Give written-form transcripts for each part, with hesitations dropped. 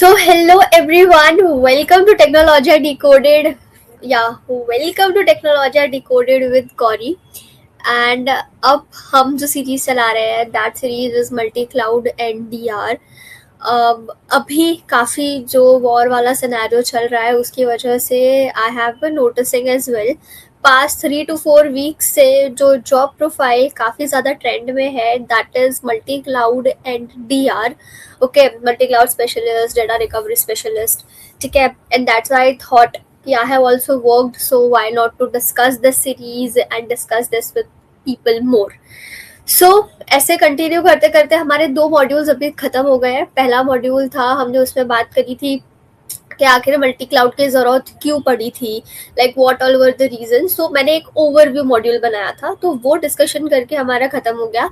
So hello everyone, welcome to Technology Decoded. Welcome to Technology Decoded with Gauri. And अब हम जो series चला रहे हैं that series is multi cloud and DR. अभी काफ़ी जो वॉर वाला सिनेरियो चल रहा है उसकी वजह से I have been noticing as well past 3 to 4 weeks से जो जॉब प्रोफाइल काफ़ी ज़्यादा ट्रेंड में है that is multi cloud and D R. Okay, multi cloud specialist, data recovery specialist. ठीक है, and that's I thought I have also worked, so why not to discuss this series and discuss this with people more. सो ऐसे continue करते करते हमारे 2 modules अभी खत्म हो गए हैं. पहला मॉड्यूल था, हमने उसमें बात करी थी कि आखिर मल्टी क्लाउड की ज़रूरत क्यों पड़ी थी, like what all were the reason. So मैंने एक ओवरव्यू मॉड्यूल बनाया था, तो वो डिस्कशन करके हमारा खत्म हो गया.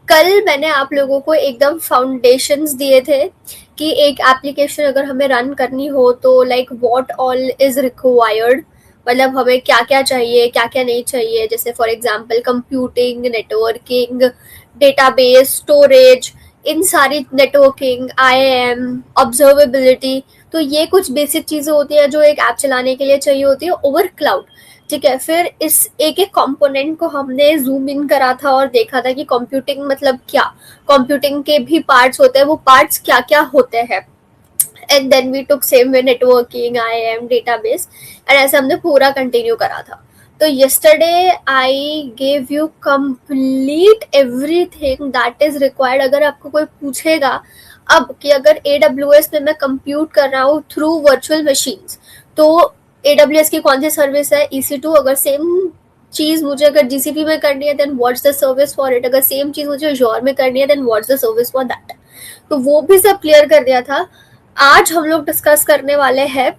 कल मैंने आप लोगों को एकदम फाउंडेशंस दिए थे कि एक एप्लीकेशन अगर हमें रन करनी हो तो like what all is required, मतलब हमें क्या क्या चाहिए क्या क्या नहीं चाहिए. जैसे for example computing, networking, database, storage, इन सारी, नेटवर्किंग, IAM, ऑब्जर्वेबिलिटी. तो ये कुछ बेसिक चीज़ें होती हैं जो एक ऐप चलाने के लिए चाहिए होती है ओवर क्लाउड. ठीक है, फिर इस एक एक कंपोनेंट को हमने जूम इन करा था और देखा था कि कंप्यूटिंग मतलब क्या, कंप्यूटिंग के भी पार्ट्स होते हैं, वो पार्ट्स क्या क्या होते हैं. And then we took same way networking, IAM, database, and ऐसे हमने पूरा कंटिन्यू करा था. तो yesterday I gave you complete everything that is required. अगर आपको कोई पूछेगा अब कि अगर AWS में मैं कंप्यूट कर रहा हूँ थ्रू वर्चुअल मशीन्स, तो AWS की कौन सी सर्विस है, EC2. अगर सेम चीज मुझे अगर GCP में करनी है then what's the service for it. अगर सेम चीज मुझे Azure में करनी है then what's the service for that. तो वो भी सब क्लियर कर दिया था. आज हम लोग डिस्कस करने वाले हैं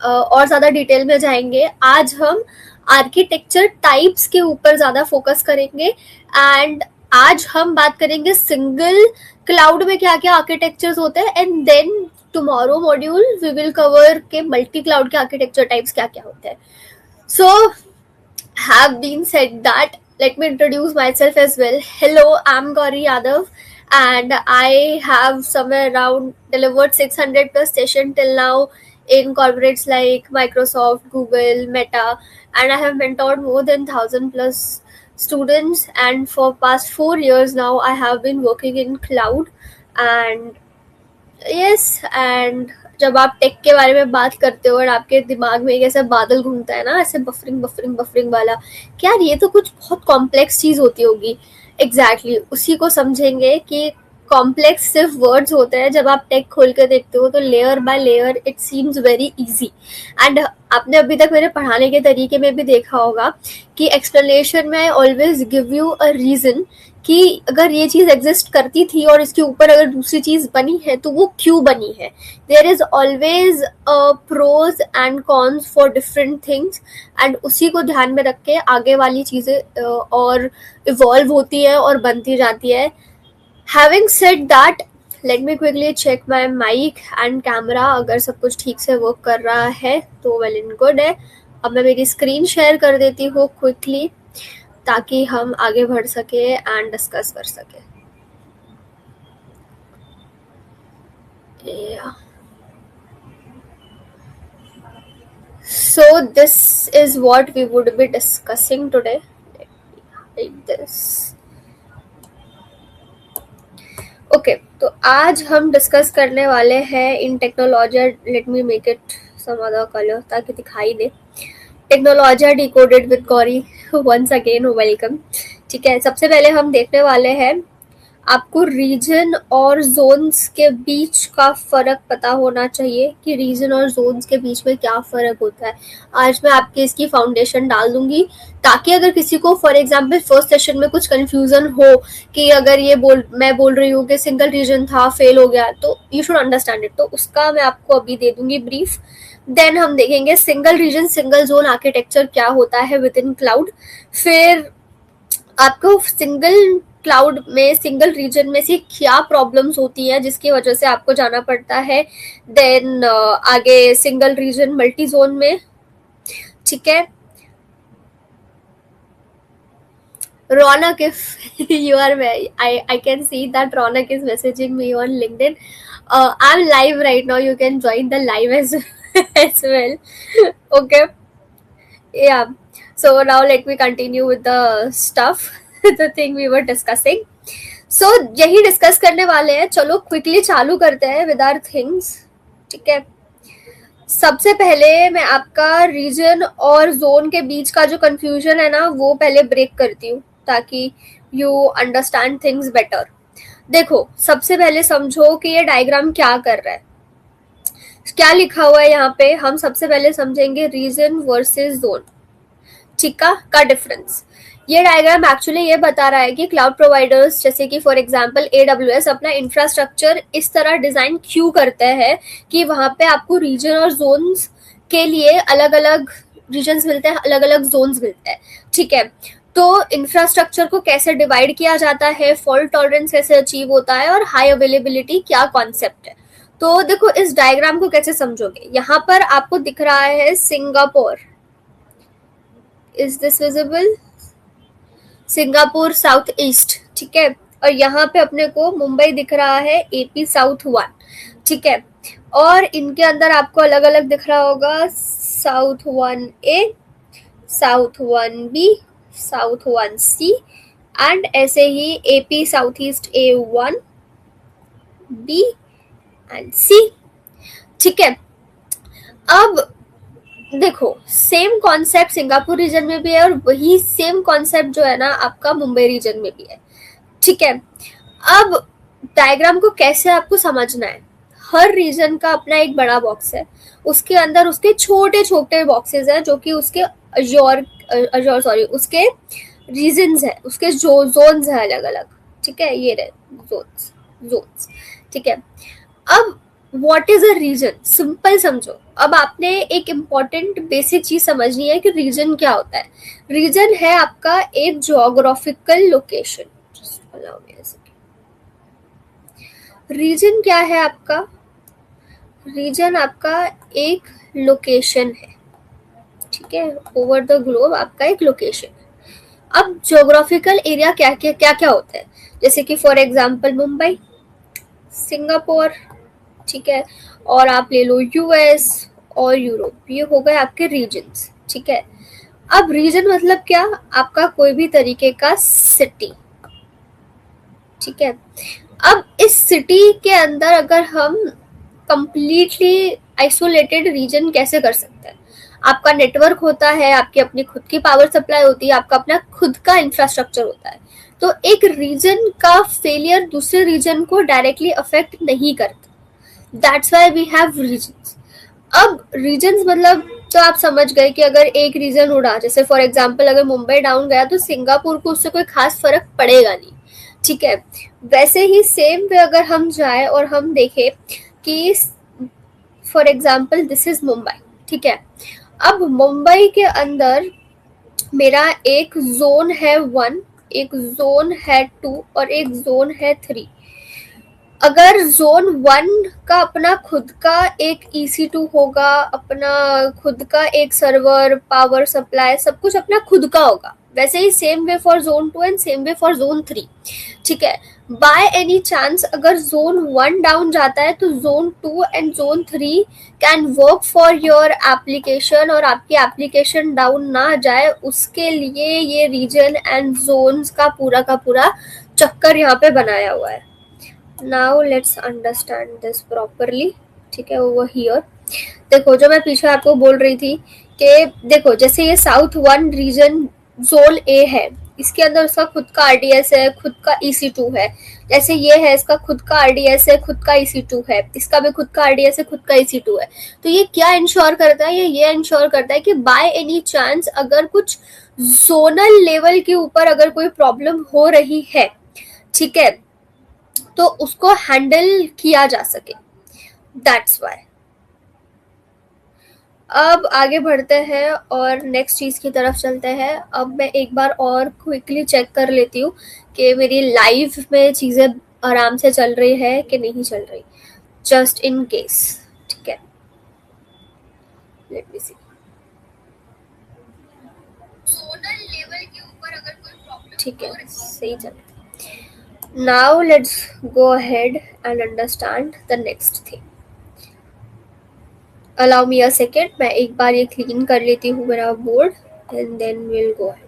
और ज़्यादा डिटेल में जाएंगे. आज हम आर्किटेक्चर टाइप्स के ऊपर ज़्यादा फोकस करेंगे. एंड आज हम बात करेंगे सिंगल क्लाउड में क्या क्या आर्किटेक्चर्स होते हैं. And then tomorrow module we will cover के मल्टी क्लाउड के आर्किटेक्चर टाइप्स क्या क्या होते हैं. So have been said that, let me introduce myself as well. Hello, I'm Gauri Yadav, and I have somewhere around delivered 600 plus session till now in corporates like Microsoft, Google, Meta, and I have mentored more than 1,000 plus students. And for past 4 years now, I have been working in cloud. And yes, and जब आप take के बारे में बात करते हो और आपके दिमाग में एक ऐसा बादल घूमता है ना, ऐसे बफरिंग बफरिंग बफरिंग वाला, क्या यार ये तो कुछ बहुत कॉम्प्लेक्स चीज होती होगी. एग्जैक्टली उसी को समझेंगे कि कॉम्प्लेक्स सिर्फ वर्ड्स होते हैं. जब आप टेक खोल कर देखते हो तो layer by layer it seems very easy. And आपने अभी तक मेरे पढ़ाने के तरीके में भी देखा होगा कि एक्सप्लेनेशन में I always give you a reason कि अगर ये चीज एग्जिस्ट करती थी और इसके ऊपर अगर दूसरी चीज बनी है तो वो क्यों बनी है. There is always pros and cons for different things. And उसी को ध्यान में रख के आगे वाली चीजें और इवॉल्व होती है और बनती जाती है. Having said that, let me quickly check my mic and camera. अगर सब कुछ ठीक से वर्क कर रहा है तो वेल एंड गुड है. अब मैं मेरी स्क्रीन शेयर कर देती हूँ क्विकली ताकि हम आगे बढ़ सके एंड डिस्कस कर सके. So this is what we would be discussing today. Like this. Okay, तो आज हम डिस्कस करने वाले हैं इन technology. Let me make it some other colour ताकि दिखाई दे. Technology decoded with Gauri, once again welcome. ठीक है, सबसे पहले हम देखने वाले हैं, आपको रीजन और जोन्स के बीच का फर्क पता होना चाहिए कि रीजन और जोन्स के बीच में क्या फर्क होता है. आज मैं आपके इसकी फाउंडेशन डाल दूंगी ताकि अगर किसी को फॉर एग्जांपल फर्स्ट सेशन में कुछ कंफ्यूजन हो कि अगर ये मैं बोल रही हूँ कि सिंगल रीजन था फेल हो गया, तो यू शुड अंडरस्टैंड इट. तो उसका मैं आपको अभी दे दूंगी ब्रीफ. देन हम देखेंगे single region single zone architecture क्या होता है विद इन क्लाउड. फिर आपको सिंगल क्लाउड में सिंगल रीजन में से क्या प्रॉब्लम्स होती है जिसकी वजह से आपको जाना पड़ता है. देन आगे सिंगल रीजन मल्टी जोन में. ठीक है, Ronak, if you are, I can see that Ronak is messaging me on LinkedIn. I'm live right now. You can join the live as as well. Okay. Yeah. So now let me continue with the stuff, the thing we were discussing. So यही discuss करने वाले हैं. चलो quickly चालू करते हैं with our things. ठीक है. सबसे पहले मैं आपका रीजन और जोन के बीच का जो कंफ्यूजन है ना वो पहले ब्रेक करती हूँ ताकि यू अंडरस्टैंड थिंग्स बेटर. देखो, सबसे पहले समझो कि ये डायग्राम क्या कर रहा है, क्या लिखा हुआ है यहाँ पे. हम सबसे पहले समझेंगे रीजन वर्सेस जोन, ठीक का डिफरेंस. ये डायग्राम एक्चुअली ये बता रहा है कि क्लाउड प्रोवाइडर्स जैसे कि फॉर एग्जांपल AWS अपना इंफ्रास्ट्रक्चर इस तरह डिजाइन क्यों करते हैं कि वहां पे आपको रीजन और जोन्स के लिए अलग अलग रीजन्स मिलते हैं, अलग अलग जोन्स मिलते हैं. ठीक है. तो इंफ्रास्ट्रक्चर को कैसे डिवाइड किया जाता है, फॉल्ट टॉलरेंस कैसे अचीव होता है और हाई अवेलेबिलिटी क्या कॉन्सेप्ट है. तो देखो इस डायग्राम को कैसे समझोगे. यहाँ पर आपको दिख रहा है Singapore. Is this visible? Singapore south east. ठीक है. और यहाँ पे अपने को मुंबई दिख रहा है AP साउथ 1. ठीक है. और इनके अंदर आपको अलग अलग दिख रहा होगा south 1A, south 1B, south 1C and ऐसे ही AP south east A1, B and C. ठीक है. अब देखो सेम कॉन्सेप्ट सिंगापुर रीजन में भी है और वही सेम कॉन्सेप्ट जो है ना आपका मुंबई रीजन में भी है. ठीक है. अब डायग्राम को कैसे आपको समझना है. हर रीजन का अपना एक बड़ा बॉक्स है, उसके अंदर उसके छोटे छोटे बॉक्सेस हैं जो कि उसके उसके रीजन्स है, उसके जो जोन्स है अलग अलग. ठीक है. ये रहे जोन्स. ठीक है. अब what is a region, simple समझो. अब आपने एक इम्पॉर्टेंट बेसिक चीज समझनी है कि रीजन क्या होता है. रीजन है आपका एक ज्योग्राफिकल लोकेशन. रीजन क्या है आपका? रीजन आपका एक लोकेशन है. ठीक है. ओवर द ग्लोब आपका एक लोकेशन है. अब ज्योग्राफिकल एरिया क्या क्या क्या क्या होता है, जैसे कि फॉर एग्जांपल मुंबई, सिंगापुर. ठीक है. और आप ले लो US और यूरोप. ये हो गए आपके रीजन्स. ठीक है. अब रीजन मतलब क्या? आपका कोई भी तरीके का सिटी. ठीक है. अब इस सिटी के अंदर अगर हम कंप्लीटली आइसोलेटेड रीजन कैसे कर सकते हैं. आपका नेटवर्क होता है, आपकी अपनी खुद की पावर सप्लाई होती है, आपका अपना खुद का इंफ्रास्ट्रक्चर होता है. तो एक रीजन का फेलियर दूसरे रीजन को डायरेक्टली अफेक्ट नहीं करता. That's why we have regions. अब रीजन्स मतलब तो आप समझ गए कि अगर एक रीजन उड़ा, जैसे फॉर एग्जांपल अगर मुंबई डाउन गया तो सिंगापुर को उससे कोई खास फर्क पड़ेगा नहीं. ठीक है. वैसे ही सेम पे अगर हम जाए और हम देखें कि for example this is Mumbai. ठीक है. अब मुंबई के अंदर मेरा एक जोन है 1, एक जोन है 2 और एक जोन है 3. अगर जोन 1 का अपना खुद का एक EC2 होगा, अपना खुद का एक सर्वर, पावर सप्लाई, सब कुछ अपना खुद का होगा. वैसे ही same way for zone 2 and same way for zone 3. ठीक है. बाय एनी चांस अगर जोन 1 डाउन जाता है तो zone 2 and zone 3 can work for your application और आपकी एप्लीकेशन डाउन ना जाए उसके लिए ये रीजन एंड जोन्स का पूरा चक्कर यहाँ पे बनाया हुआ है. Now let's understand this properly. ठीक है. ओवर हियर देखो, जो मैं पीछे आपको बोल रही थी कि देखो जैसे ये साउथ 1 रीजन जोन A है, इसके अंदर उसका खुद का RDS है, खुद का EC2 है. जैसे ये है, इसका खुद का RDS है, खुद का EC2 है, इसका भी खुद का RDS है, खुद का EC2 है. तो ये क्या इंश्योर करता है? ये इंश्योर करता है कि बाय एनी चांस अगर कुछ जोनल लेवल के ऊपर अगर कोई प्रॉब्लम हो रही है, ठीक है, तो उसको हैंडल किया जा सके. That's why. अब आगे बढ़ते हैं और नेक्स्ट चीज की तरफ चलते हैं. अब मैं एक बार और क्विकली चेक कर लेती हूँ कि मेरी लाइव में चीजें आराम से चल रही है कि नहीं चल रही, जस्ट इन केस. ठीक है. Let me see. Zonal level के ऊपर अगर कोई प्रॉब्लम ठीक है, सही चल। Now let's go ahead and understand the next thing. Allow me a second, मैं एक बार ये क्लीन कर लेती हूँ मेरा board and then will go ahead.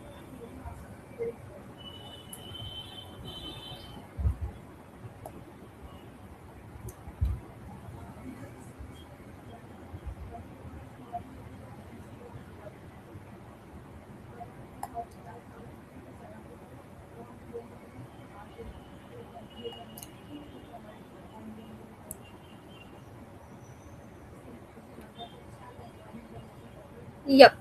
Yep.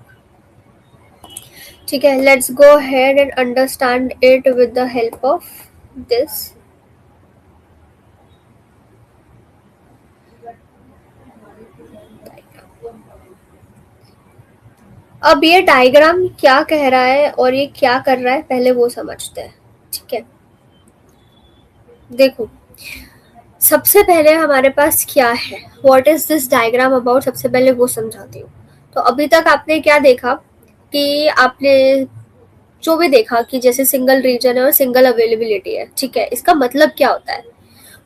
ठीक है, लेट्स गो ahead and understand it with the help of this. अब ये डायग्राम क्या कह रहा है और ये क्या कर रहा है पहले वो समझते हैं। ठीक है, देखो सबसे पहले हमारे पास क्या है, what is this diagram about, सबसे पहले वो समझाती हूँ। तो अभी तक आपने क्या देखा कि आपने जो भी देखा कि जैसे सिंगल रीजन है और सिंगल अवेलेबिलिटी है। ठीक है, इसका मतलब क्या होता है,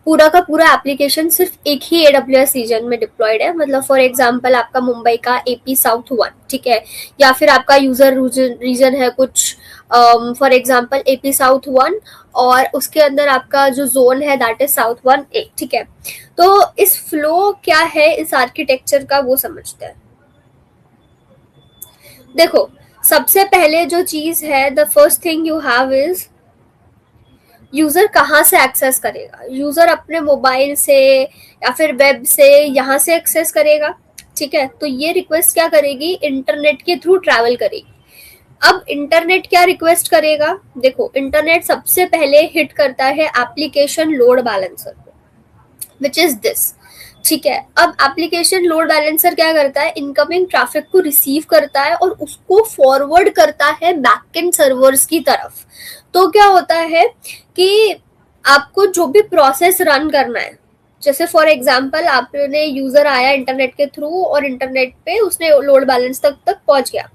पूरा का पूरा एप्लीकेशन सिर्फ एक ही AWS रीजन में डिप्लॉयड है। मतलब फॉर एग्जांपल आपका मुंबई का AP साउथ 1, ठीक है, या फिर आपका यूजर रीजन है कुछ फॉर एग्जांपल AP साउथ 1 और उसके अंदर आपका जो जोन है दैट इज साउथ 1A। ठीक है, तो इस फ्लो क्या है इस आर्किटेक्चर का वो समझते हैं। देखो सबसे पहले जो चीज है, the first thing you have is user कहाँ से एक्सेस करेगा। यूजर अपने मोबाइल से या फिर वेब से यहाँ से एक्सेस करेगा। ठीक है, तो ये रिक्वेस्ट क्या करेगी, इंटरनेट के थ्रू ट्रैवल करेगी। अब इंटरनेट क्या रिक्वेस्ट करेगा, देखो इंटरनेट सबसे पहले हिट करता है एप्लीकेशन लोड बैलेंसर को, विच इज दिस। ठीक है, अब एप्लीकेशन लोड बैलेंसर क्या करता है, इनकमिंग ट्रैफिक को रिसीव करता है और उसको फॉरवर्ड करता है बैकएंड सर्वर्स की तरफ। तो क्या होता है कि आपको जो भी प्रोसेस रन करना है, जैसे फॉर एग्जांपल आपने यूजर आया इंटरनेट के थ्रू और इंटरनेट पे उसने लोड बैलेंस तक पहुंच गया।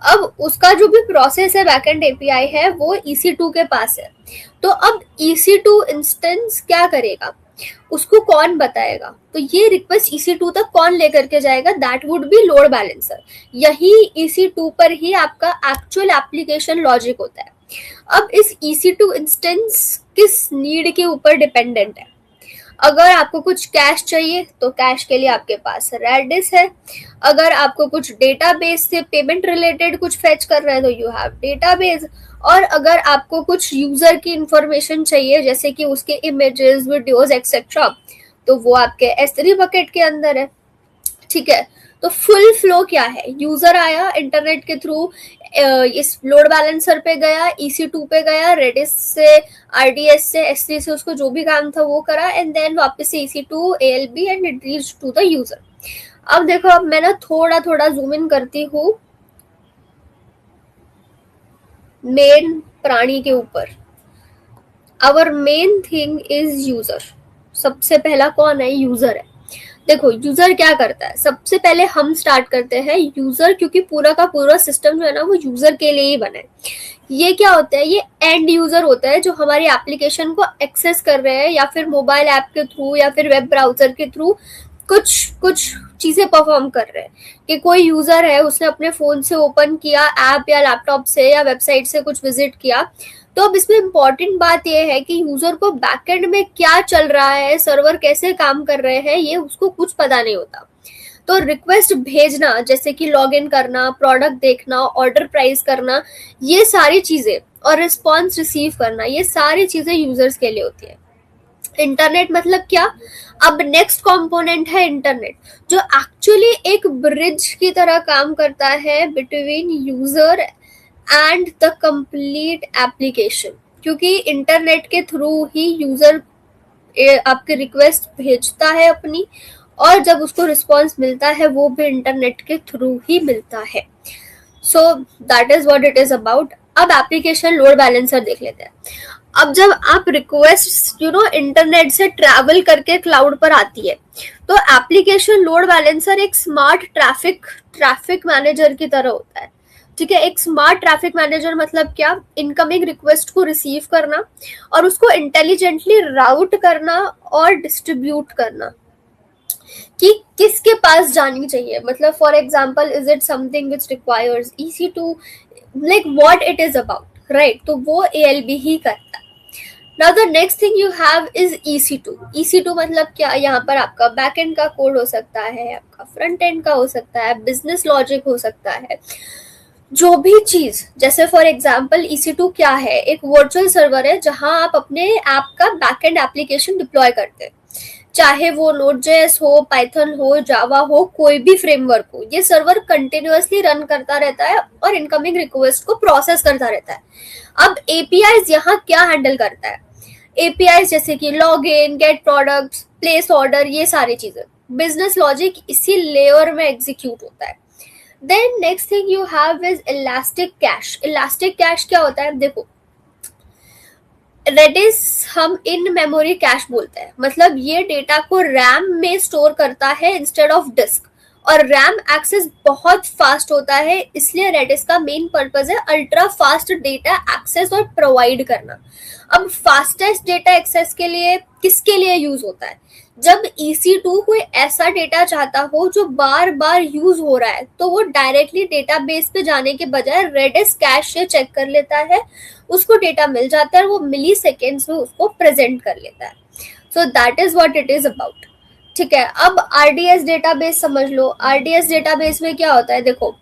अब उसका जो भी प्रोसेस है बैकएंड API है वो EC2 के पास है। तो अब EC2 इंस्टेंस क्या करेगा, उसको कौन बताएगा, तो ये रिक्वेस्ट EC2 तक कौन लेकर के जाएगा, that would B load balancer. यही EC2 पर ही आपका एक्चुअल एप्लीकेशन लॉजिक होता है। अब इस EC2 इंस्टेंस किस नीड के ऊपर डिपेंडेंट है। अगर आपको कुछ कैश चाहिए तो कैश के लिए आपके पास रेडिस है। अगर आपको कुछ डेटाबेस से पेमेंट रिलेटेड कुछ फेच कर रहे हैं तो यू हैव डेटाबेस। और अगर आपको कुछ यूजर की इंफॉर्मेशन चाहिए जैसे कि उसके इमेजेस, वीडियोस एक्सेट्रा, तो वो आपके S3 बकेट के अंदर है। ठीक है, तो फुल फ्लो क्या है, यूजर आया इंटरनेट के थ्रू, इस लोड बैलेंसर पे गया, EC2 पे गया, रेडिस से, RDS से, S3 से उसको जो भी काम था वो करा एंड देन वापस से EC2 ALB and it reach to the user. अब देखो, अब मैं ना थोड़ा थोड़ा जूम इन करती हूँ मेन प्राणी के ऊपर। Our main thing is user. सबसे पहला कौन है, यूजर है। देखो यूजर क्या करता है, सबसे पहले हम स्टार्ट करते हैं यूजर, क्योंकि पूरा का पूरा सिस्टम जो है ना वो यूजर के लिए ही बना है। ये क्या होता है, ये एंड यूजर होता है जो हमारी एप्लीकेशन को एक्सेस कर रहे हैं या फिर मोबाइल ऐप के थ्रू या फिर वेब ब्राउजर के थ्रू कुछ कुछ चीजें परफॉर्म कर रहे हैं। कि कोई यूजर है उसने अपने फोन से ओपन किया ऐप या लैपटॉप से या वेबसाइट से कुछ विजिट किया, तो अब इसमें इंपॉर्टेंट बात यह है कि यूजर को बैकएंड में क्या चल रहा है, सर्वर कैसे काम कर रहे हैं, ये उसको कुछ पता नहीं होता। तो रिक्वेस्ट भेजना जैसे कि लॉग इन करना, प्रोडक्ट देखना, ऑर्डर प्राइस करना, ये सारी चीजें, और रिस्पॉन्स रिसीव करना, ये सारी चीजें यूजर्स के लिए होती है। इंटरनेट मतलब क्या, अब नेक्स्ट कंपोनेंट है इंटरनेट, जो एक्चुअली एक ब्रिज की तरह काम करता है between user and the complete application. क्योंकि इंटरनेट के थ्रू ही यूजर आपके रिक्वेस्ट भेजता है अपनी, और जब उसको रिस्पॉन्स मिलता है वो भी इंटरनेट के थ्रू ही मिलता है। So that is what it is about. अब एप्लीकेशन लोड बैलेंसर देख लेते हैं। अब जब आप रिक्वेस्ट इंटरनेट से ट्रैवल करके क्लाउड पर आती है, तो एप्लीकेशन लोड बैलेंसर एक स्मार्ट ट्रैफिक मैनेजर की तरह होता है। ठीक है। एक स्मार्ट ट्रैफिक मैनेजर मतलब क्या, इनकमिंग रिक्वेस्ट को रिसीव करना और उसको इंटेलिजेंटली राउट करना और डिस्ट्रीब्यूट करना कि किसके पास जानी चाहिए। मतलब for example, is it something which requires EC two, like what it is about, right, तो वो एएलबी ही करता है। Now the next thing you have is EC2। EC2 मतलब क्या, यहाँ पर आपका बैक एंड का कोड हो सकता है, आपका फ्रंट एंड का हो सकता है, बिजनेस लॉजिक हो सकता है, जो भी चीज। जैसे फॉर एग्जाम्पल EC2 क्या है, एक वर्चुअल सर्वर है जहां आप अपने ऐप का बैक एंड एप्लीकेशन डिप्लॉय करते हैं, चाहे वो Node.js हो, पाइथन हो, जावा हो, कोई भी फ्रेमवर्क हो। ये सर्वर कंटिन्यूअसली रन करता रहता है और इनकमिंग रिक्वेस्ट को प्रोसेस करता रहता है। अब एपीआई यहाँ क्या हैंडल करता है, एपीआई जैसे कि log in, get products, place order, ये सारी चीजें, बिजनेस लॉजिक इसी लेयर में एग्जीक्यूट होता है। Then next thing you have is elastic cache. Elastic cache क्या होता है, देखो रेडिस हम इन मेमोरी कैश बोलते हैं, मतलब ये डेटा को रैम में स्टोर करता है इंस्टेड ऑफ डिस्क, और रैम एक्सेस बहुत फास्ट होता है, इसलिए रेडिस का मेन पर्पज है अल्ट्रा फास्ट डेटा एक्सेस और प्रोवाइड करना। अब फास्टेस्ट डेटा एक्सेस के लिए किसके लिए यूज होता है, जब EC2 कोई ऐसा डेटा चाहता हो जो बार बार यूज हो रहा है, तो वो डायरेक्टली डेटाबेस पे जाने के बजाय रेडिस कैश से चेक कर लेता है, उसको डेटा मिल जाता है और वो मिली सेकेंड्स में उसको प्रेजेंट कर लेता है। So that is what it is about. ठीक है, अब RDS डेटाबेस समझ लो। RDS डेटाबेस में क्या होता है, देखो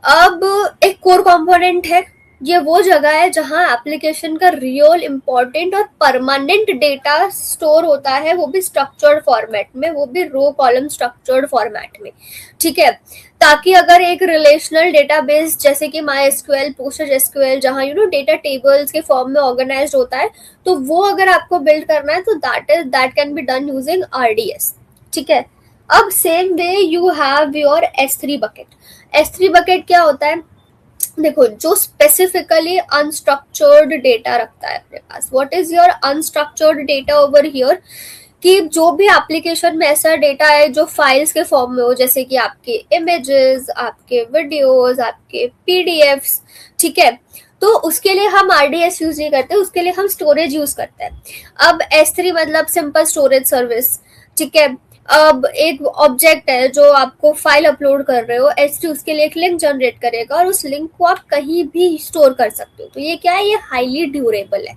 अब एक कोर कंपोनेंट है, ये वो जगह है जहां एप्लीकेशन का रियल इंपॉर्टेंट और परमानेंट डेटा स्टोर होता है, वो भी स्ट्रक्चर्ड फॉर्मेट में, वो भी रो कॉलम स्ट्रक्चर्ड फॉर्मेट में। ठीक है, ताकि अगर एक रिलेशनल डेटाबेस जैसे कि MySQL, PostgreSQL, जहां डेटा टेबल्स के फॉर्म में ऑर्गेनाइज होता है, तो वो अगर आपको बिल्ड करना है तो that can be done using RDS। ठीक है, अब same way you have your S3 bucket. S3 bucket क्या होता है, देखो जो स्पेसिफिकली अनस्ट्रक्चर्ड डेटा रखता है अपने पास। What is your unstructured data over here, कि जो भी एप्लीकेशन में ऐसा डेटा है जो फाइल्स के फॉर्म में हो, जैसे कि आपके इमेजेस, आपके वीडियोस, आपके PDFs। ठीक है, तो उसके लिए हम RDS यूज नहीं करते, उसके लिए हम स्टोरेज यूज करते हैं। अब S3 मतलब सिंपल स्टोरेज सर्विस। ठीक है, अब एक ऑब्जेक्ट है जो आपको फाइल अपलोड कर रहे हो, S3 उसके लिए एक लिंक जनरेट करेगा और उस लिंक को आप कहीं भी स्टोर कर सकते हो। तो ये क्या है, ये हाईली ड्यूरेबल है।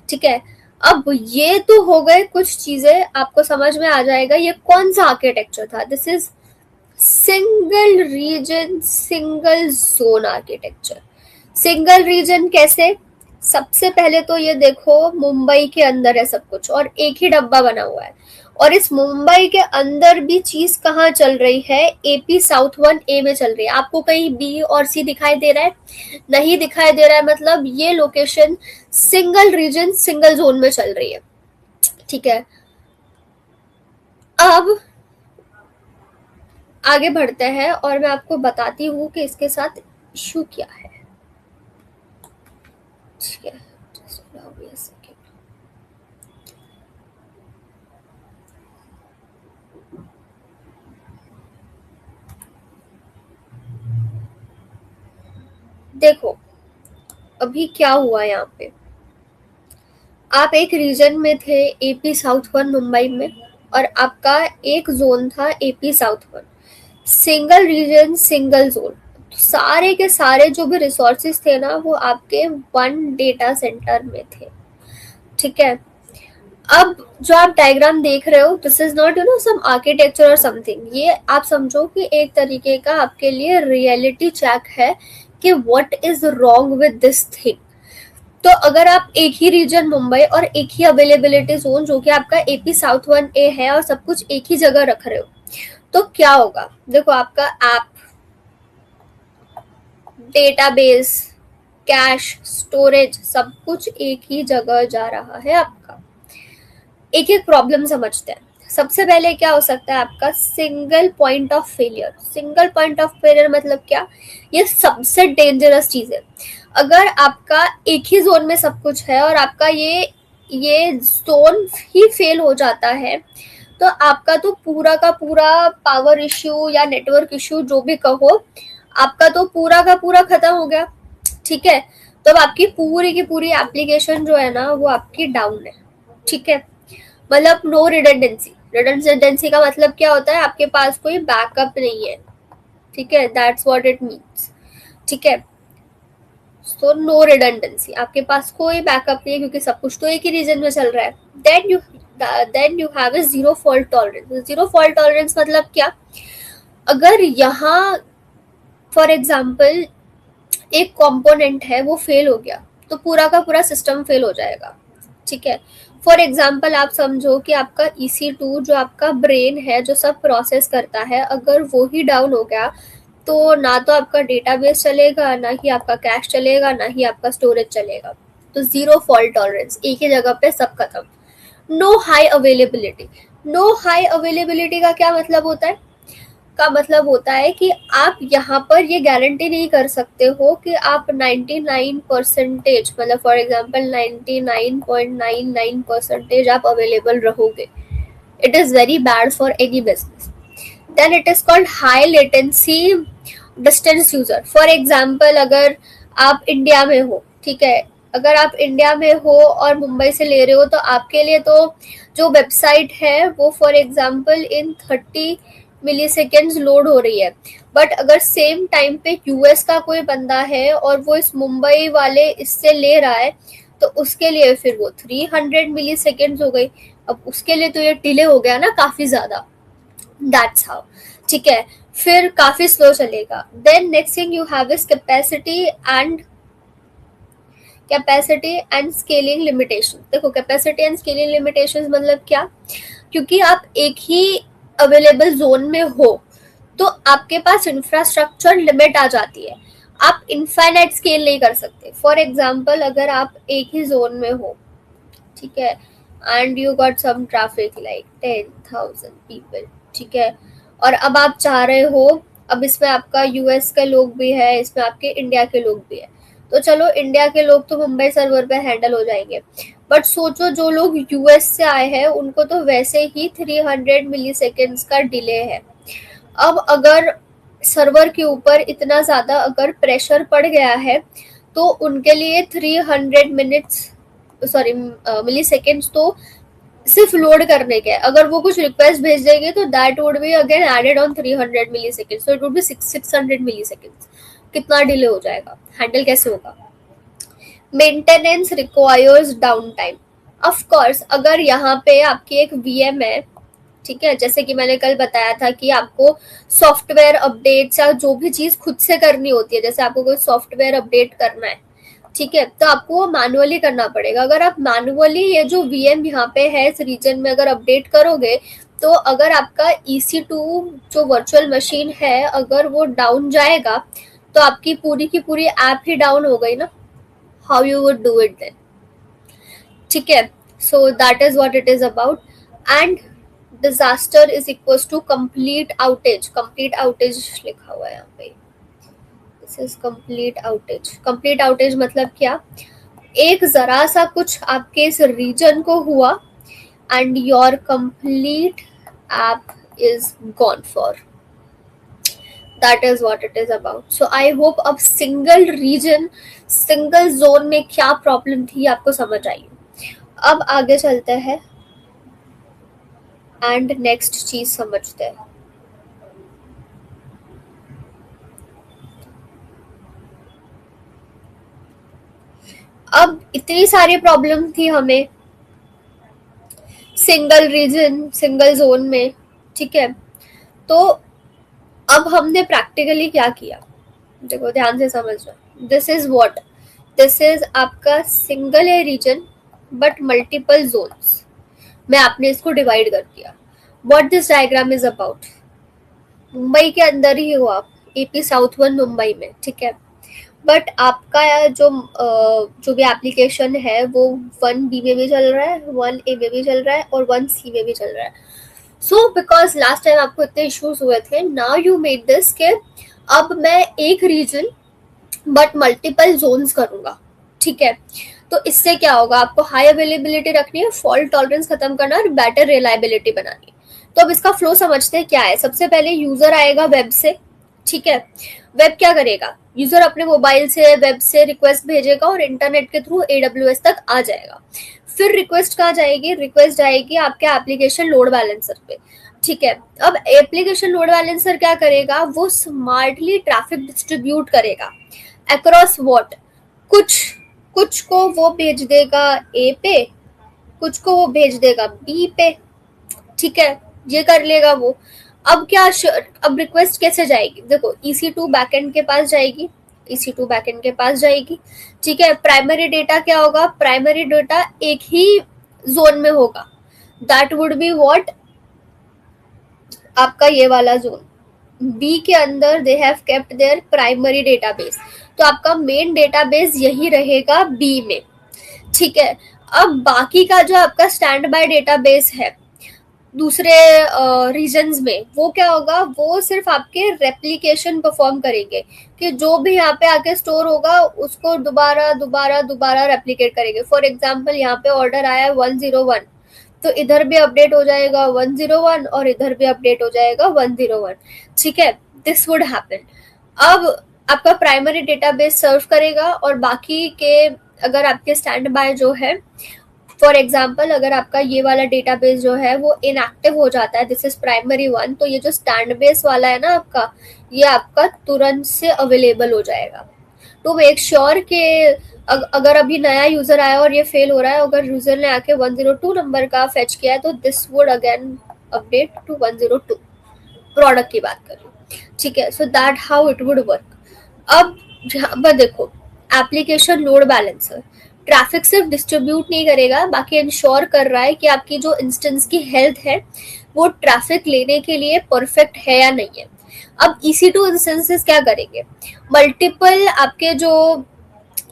ठीक है, अब ये तो हो गए कुछ चीजें, आपको समझ में आ जाएगा ये कौन सा आर्किटेक्चर था। This is single region single zone architecture. Single region कैसे, सबसे पहले तो ये देखो मुंबई के अंदर है सब कुछ और एक ही डब्बा बना हुआ है, और इस मुंबई के अंदर भी चीज कहाँ चल रही है, AP South 1A में चल रही है। आपको कहीं B और C दिखाई दे रहा है, नहीं दिखाई दे रहा है, मतलब ये location single region single zone में चल रही है। ठीक है, अब आगे बढ़ते हैं और मैं आपको बताती हूँ कि इसके साथ इशू क्या है। ठीक है, just allow me a second. देखो अभी क्या हुआ यहाँ पे, आप एक रीजन में थे AP South 1 मुंबई में, और आपका एक जोन था AP South 1, single region single zone. तो सारे के सारे जो भी रिसोर्सेज थे ना, वो आपके वन डेटा सेंटर में थे। ठीक है, अब जो आप डायग्राम देख रहे हो, this is not some architecture और समथिंग, ये आप समझो कि एक तरीके का आपके लिए रियलिटी चेक है कि what is wrong with this thing. तो अगर आप एक ही रीजन मुंबई और एक ही अवेलेबिलिटी जोन जो कि आपका AP South 1A है और सब कुछ एक ही जगह रख रहे हो, तो क्या होगा, देखो आपका ऐप, डेटाबेस, कैश, स्टोरेज, सब कुछ एक ही जगह जा रहा है आपका। एक एक प्रॉब्लम समझते हैं। सबसे पहले क्या हो सकता है आपका, single point of failure. Single point of failure मतलब क्या, ये सबसे डेंजरस चीज है। अगर आपका एक ही जोन में सब कुछ है और आपका ये जोन ही फेल हो जाता है, तो आपका तो पूरा का पूरा पावर इश्यू या नेटवर्क इश्यू जो भी कहो, आपका तो पूरा का पूरा खत्म हो गया, ठीक है। तो अब आपकी पूरी की पूरी एप्लीकेशन जो है ना वो आपकी डाउन है, ठीक है। मतलब नो रिडंडेंसी। रिडंडेंसी का मतलब क्या होता है, आपके पास कोई बैकअप नहीं है, ठीक है, दैट्स व्हाट इट मीन्स, ठीक है। तो नो रिडंडेंसी, आपके पास कोई बैकअप नहीं है क्योंकि सब कुछ तो एक ही रीजन में चल रहा है। Then you have a zero fault tolerance. Zero fault tolerance मतलब क्या, अगर यहाँ फॉर एग्जाम्पल एक कंपोनेंट है वो फेल हो गया तो पूरा का पूरा सिस्टम फेल हो जाएगा, ठीक है। फॉर एग्जाम्पल आप समझो कि आपका EC2 जो आपका ब्रेन है जो सब प्रोसेस करता है, अगर वो ही डाउन हो गया तो ना तो आपका डेटाबेस चलेगा, ना ही आपका कैश चलेगा, ना ही आपका स्टोरेज चलेगा। तो जीरो फॉल्ट टॉलरेंस, एक ही जगह पे सब खत्म। No high availability. No high availability का क्या मतलब होता है, का मतलब होता है कि आप यहाँ पर ये गारंटी नहीं कर सकते हो कि आप 99% मतलब फॉर एग्जांपल 99.99% आप अवेलेबल रहोगे। It is very bad for any business. Then it is called high latency distance user. For example अगर आप इंडिया में हो, ठीक है, अगर आप इंडिया में हो और मुंबई से ले रहे हो तो आपके लिए तो जो वेबसाइट है वो for example in 30 milliseconds load हो रही है। बट अगर सेम टाइम पे यूएस का कोई बंदा है और वो इस मुंबई वाले इससे ले रहा है तो उसके लिए फिर वो 300 मिली सेकेंड्स हो गई। अब उसके लिए तो ये डिले हो गया ना काफी ज्यादा, दैट्स हाउ, ठीक है। फिर काफी स्लो चलेगा। Then next thing you have is capacity and scaling limitation. देखो कैपेसिटी एंड स्केलिंग लिमिटेशन मतलब क्या, क्योंकि आप एक ही अवेलेबल जोन में हो तो आपके पास इंफ्रास्ट्रक्चर लिमिट आ जाती है, आप इनफाइनाइट स्केल नहीं कर सकते। फॉर एग्जाम्पल अगर आप एक ही जोन में हो, ठीक है, and you got some traffic like 10,000 people, ठीक है, और अब आप चाह रहे हो, अब इसमें आपका यूएस के लोग भी है, इसमें आपके इंडिया के लोग भी है, तो चलो इंडिया के लोग तो मुंबई सर्वर पे हैंडल हो जाएंगे, बट सोचो जो लोग यूएस से आए हैं उनको तो वैसे ही 300 मिली सेकेंड्स का डिले है। अब अगर सर्वर के ऊपर इतना ज्यादा अगर प्रेशर पड़ गया है तो उनके लिए 300 मिली सेकेंड्स तो सिर्फ लोड करने के, अगर वो कुछ रिक्वेस्ट भेज देंगे तो that would be again added on 300 millisecond, so it would be 600 millisecond. कितना डिले हो जाएगा, हैंडल कैसे होगा। Maintenance requires downtime. Of course अगर यहाँ पे आपकी एक VM है, ठीक है, जैसे कि मैंने कल बताया था कि आपको सॉफ्टवेयर अपडेट्स या जो भी चीज खुद से करनी होती है, जैसे आपको कोई सॉफ्टवेयर अपडेट करना है, ठीक है, तो आपको वो मैनुअली करना पड़ेगा। अगर आप मैनुअली ये जो VM यहाँ पे है इस रीजन में अगर अपडेट करोगे तो अगर आपका EC2 जो वर्चुअल मशीन है अगर वो डाउन जाएगा तो आपकी पूरी की पूरी ऐप ही डाउन हो गई ना। How you would do it then, ठीक है। So that is what it is about. And disaster is equal to complete outage. Complete outage लिखा हुआ है यहाँ पे, this is complete outage. Complete outage मतलब क्या, एक जरा सा कुछ आपके इस रीजन को हुआ and your complete app is gone for, that is what it is about. So I hope अब सिंगल रीजन सिंगल जोन में क्या प्रॉब्लम थी आपको समझ आई। अब आगे चलते हैं एंड नेक्स्ट चीज समझते हैं। अब इतनी सारी प्रॉब्लम थी हमें सिंगल रीजन सिंगल जोन में, ठीक है, तो अब हमने प्रैक्टिकली क्या किया, देखो ध्यान से समझना। This is what, this is आपका सिंगल है रीजन बट मल्टीपल जोन्स में आपने इसको डिवाइड कर दिया। What this diagram is about, Mumbai के अंदर ही हो आप, AP साउथ 1 मुंबई में, ठीक है, बट आपका जो भी एप्लीकेशन है वो 1B में भी चल रहा है, 1A में भी चल रहा है और 1C में भी चल रहा है। सो बिकॉज लास्ट टाइम आपको इतने इश्यूज हुए थे, नाउ यू मेड दिस के अब मैं एक रीजन बट मल्टीपल जोन्स करूंगा, ठीक है। तो इससे क्या होगा, आपको हाई अवेलेबिलिटी रखनी है, फॉल्ट टॉलरेंस खत्म करना और बेटर रिलायबिलिटी बनानी है। तो अब इसका फ्लो समझते हैं क्या है। सबसे पहले यूजर आएगा वेब से, ठीक है। वेब क्या करेगा, यूजर अपने मोबाइल से वेब से रिक्वेस्ट भेजेगा और इंटरनेट के थ्रू AWS तक आ जाएगा। फिर रिक्वेस्ट कहाँ जाएगी, रिक्वेस्ट जाएगी आपके एप्लीकेशन लोड बैलेंसर पे। ठीक है। अब एप्लीकेशन लोड बैलेंसर क्या करेगा, वो स्मार्टली ट्रैफिक डिस्ट्रीब्यूट करेगा अक्रॉस व्हाट, कुछ कुछ को वो भेज देगा ए पे, कुछ को वो भेज देगा बी पे। ठीक है, ये कर लेगा वो। अब क्या अब रिक्वेस्ट कैसे जाएगी, देखो EC2 बैकएंड के पास जाएगी, EC2 बैकएंड के पास जाएगी। ठीक है, प्राइमरी डेटा क्या होगा, प्राइमरी डेटा एक ही जोन में होगा, दैट वुड बी व्हाट, आपका ये वाला जोन बी के अंदर they have kept there primary database, तो आपका मेन डेटाबेस यही रहेगा बी में। ठीक है। अब बाकी का जो आपका स्टैंड बाय डेटाबेस है दूसरे रीजन्स में, वो क्या होगा, वो सिर्फ आपके रेप्लिकेशन परफॉर्म करेंगे कि जो भी यहाँ पे आके स्टोर होगा उसको दोबारा दोबारा दोबारा रेप्लिकेट करेंगे। फॉर एग्जांपल यहाँ पे ऑर्डर आया है 101, तो इधर भी अपडेट हो जाएगा 101 और इधर भी अपडेट हो जाएगा 101। ठीक है, दिस वुड हैपन। अब आपका प्राइमरी डेटाबेस सर्व करेगा और बाकी के अगर आपके स्टैंड बाय जो है, फॉर एग्जाम्पल अगर आपका ये वाला डेटाबेस जो है वो इनएक्टिव हो जाता है, दिस इज प्राइमरी वन, तो ये जो स्टैंड बेस वाला है ना आपका, ये आपका तुरंत से अवेलेबल हो जाएगा। टू मेक श्योर कि अगर अभी नया यूजर आया और ये फेल हो रहा है, अगर यूजर ने आके 102 नंबर का फेच किया है तो this would again update to 102, product की बात कर रही हूँ। ठीक है, so that how it would work. अब यहाँ पर देखो, एप्लीकेशन लोड बैलेंसर ट्रैफिक सिर्फ डिस्ट्रीब्यूट नहीं करेगा, बाकी इंश्योर कर रहा है कि आपकी जो इंस्टेंस की हेल्थ है वो ट्रैफिक लेने के लिए परफेक्ट है या नहीं है। अब EC2 इंस्टेंसेस क्या करेंगे, मल्टीपल आपके जो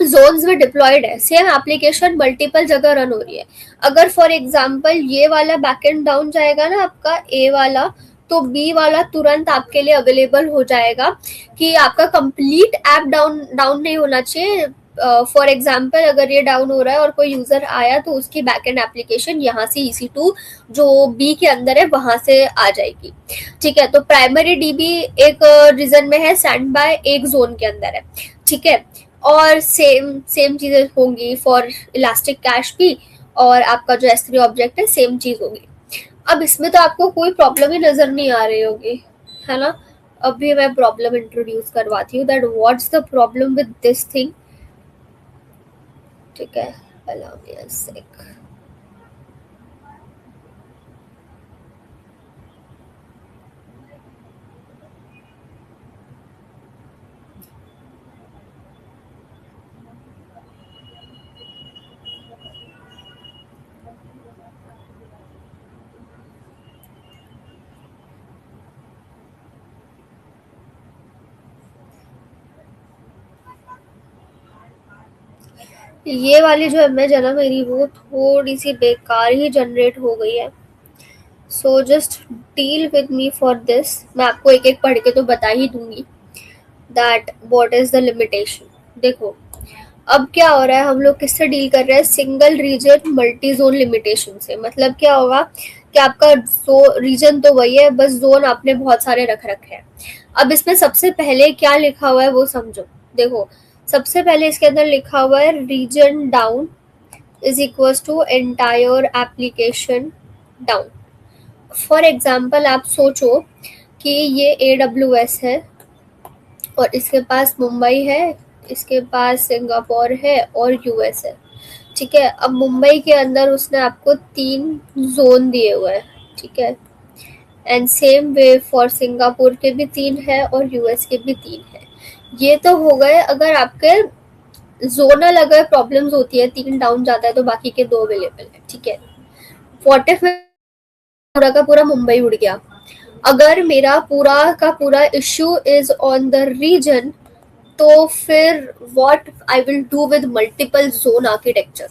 जोन्स में डिप्लॉयड है, सेम एप्लीकेशन मल्टीपल जगह रन हो रही है। अगर फॉर एग्जांपल ये वाला बैकएंड डाउन जाएगा ना आपका ए वाला, तो बी वाला तुरंत आपके लिए अवेलेबल हो जाएगा कि आपका कंप्लीट ऐप डाउन नहीं होना चाहिए। फॉर एग्जाम्पल अगर ये डाउन हो रहा है और कोई यूजर आया तो उसकी बैकएंड एप्लीकेशन यहाँ से EC2 जो बी के अंदर है वहां से आ जाएगी। ठीक है, तो प्राइमरी DB एक रीजन में है, स्टैंड बाय एक जोन के अंदर है। ठीक है, और सेम सेम चीजें होंगी फॉर इलास्टिक कैश भी, और आपका जो S3 ऑब्जेक्ट है सेम चीज होगी। अब इसमें तो आपको कोई प्रॉब्लम ही नजर नहीं आ रही होगी, है ना। अभी मैं प्रॉब्लम इंट्रोड्यूस करवाती हूँ, that what's the problem with this thing. ठीक है, allow me a sec. ये वाली जो इमेज है ना मेरी, वो थोड़ी सी बेकार ही जनरेट हो गई है, so just deal with me for this. मैं आपको एक एक पढ़ के तो बता ही दूंगी that what is the limitation. देखो अब क्या हो रहा है, हम लोग किससे डील कर रहे हैं, single region multi zone limitation से। मतलब क्या होगा कि आपका रीजन तो वही है, बस जोन आपने बहुत सारे रख रखे हैं। अब इसमें सबसे पहले क्या लिखा हुआ है वो समझो। देखो सबसे पहले इसके अंदर लिखा हुआ है region down is equal to entire application down. For example आप सोचो कि ये AWS है और इसके पास मुंबई है, इसके पास सिंगापुर है और US है। ठीक है, अब मुंबई के अंदर उसने आपको 3 जोन दिए हुए हैं। ठीक है, and same way for Singapore के भी 3 है और US के भी 3 है। ये तो हो गए अगर आपके जोनल अगर प्रॉब्लम्स होती है, 3 डाउन जाता है तो बाकी के 2 अवेलेबल है। ठीक है, व्हाट इफ पूरा का पूरा मुंबई उड़ गया, अगर मेरा पूरा का पूरा issue is on the region, तो फिर what I will do with multiple zone architecture,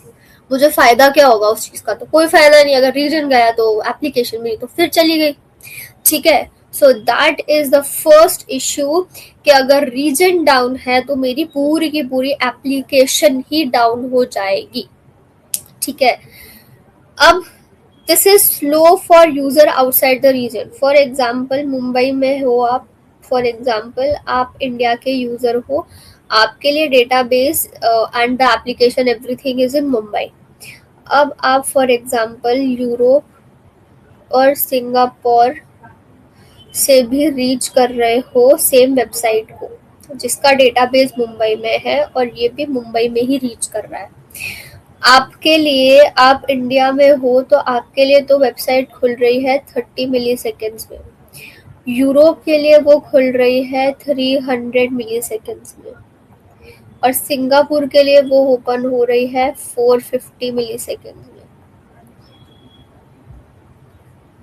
मुझे फायदा क्या होगा उस चीज का, तो कोई फायदा नहीं। अगर रीजन गया तो एप्लीकेशन में तो फिर चली गई। ठीक है, so that is the first issue कि अगर रीजन डाउन है तो मेरी पूरी की पूरी एप्लीकेशन ही डाउन हो जाएगी। ठीक है, अब this is slow for user outside the region. For example Mumbai में हो आप, फॉर एग्जांपल आप इंडिया के यूजर हो, आपके लिए database and the application everything is in Mumbai. अब आप फॉर एग्जांपल यूरोप और सिंगापुर से भी रीच कर रहे हो सेम वेबसाइट को, जिसका डेटाबेस मुंबई में है और ये भी मुंबई में ही रीच कर रहा है। आपके लिए, आप इंडिया में हो तो आपके लिए तो वेबसाइट खुल रही है 30 मिली सेकेंड्स में, यूरोप के लिए वो खुल रही है 300 मिली सेकेंड्स में, और सिंगापुर के लिए वो ओपन हो रही है 450 मिली सेकेंड्स में।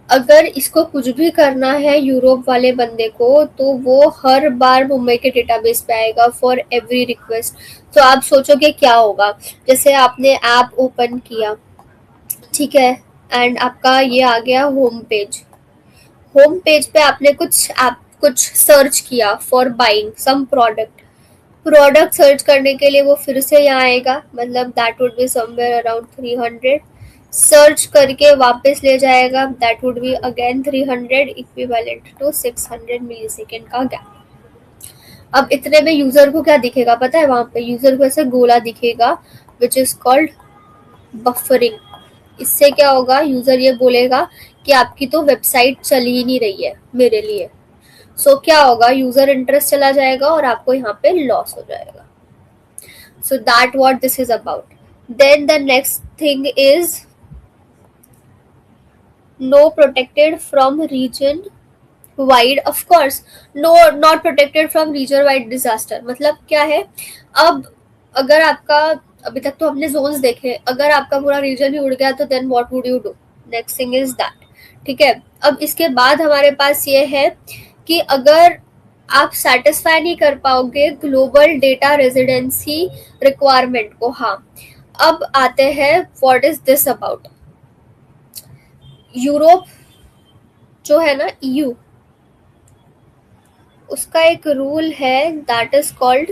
अगर इसको कुछ भी करना है यूरोप वाले बंदे को, तो वो हर बार मुंबई के डेटाबेस पे आएगा फॉर एवरी रिक्वेस्ट। तो आप सोचोगे क्या होगा, जैसे आपने ऐप ओपन किया, ठीक है, एंड आपका ये आ गया होम पेज। होम पेज पे आपने कुछ सर्च किया for buying some product. Product search करने के लिए वो फिर से यहाँ आएगा, मतलब that would be somewhere around 300। Search करके वापस ले जाएगा, that would be again 300, equivalent to 600 millisecond का गैप। अब इतने में यूजर को क्या दिखेगा पता है, वहां पे यूजर को ऐसे गोला दिखेगा विच इज कॉल्ड बफरिंग। इससे क्या होगा, यूजर ये बोलेगा कि आपकी तो वेबसाइट चल ही नहीं रही है मेरे लिए। सो क्या होगा, यूजर इंटरेस्ट चला जाएगा और आपको यहाँ पे लॉस हो जाएगा। So that what this is about. Then the next thing is no protected from region wide, of course no, not protected from region wide disaster. मतलब क्या है, अब अगर आपका, अभी तक तो हमने जोन्स देखे, अगर आपका पूरा रीजन ही उड़ गया तो then what would you do, next thing is that. ठीक है, अब इसके बाद हमारे पास ये है कि अगर आप सेटिस्फाई नहीं कर पाओगे ग्लोबल डेटा रेजिडेंसी रिक्वायरमेंट को, हाँ, अब आते हैं what is this about. Europe जो है ना, ईयू, उसका एक रूल है that is called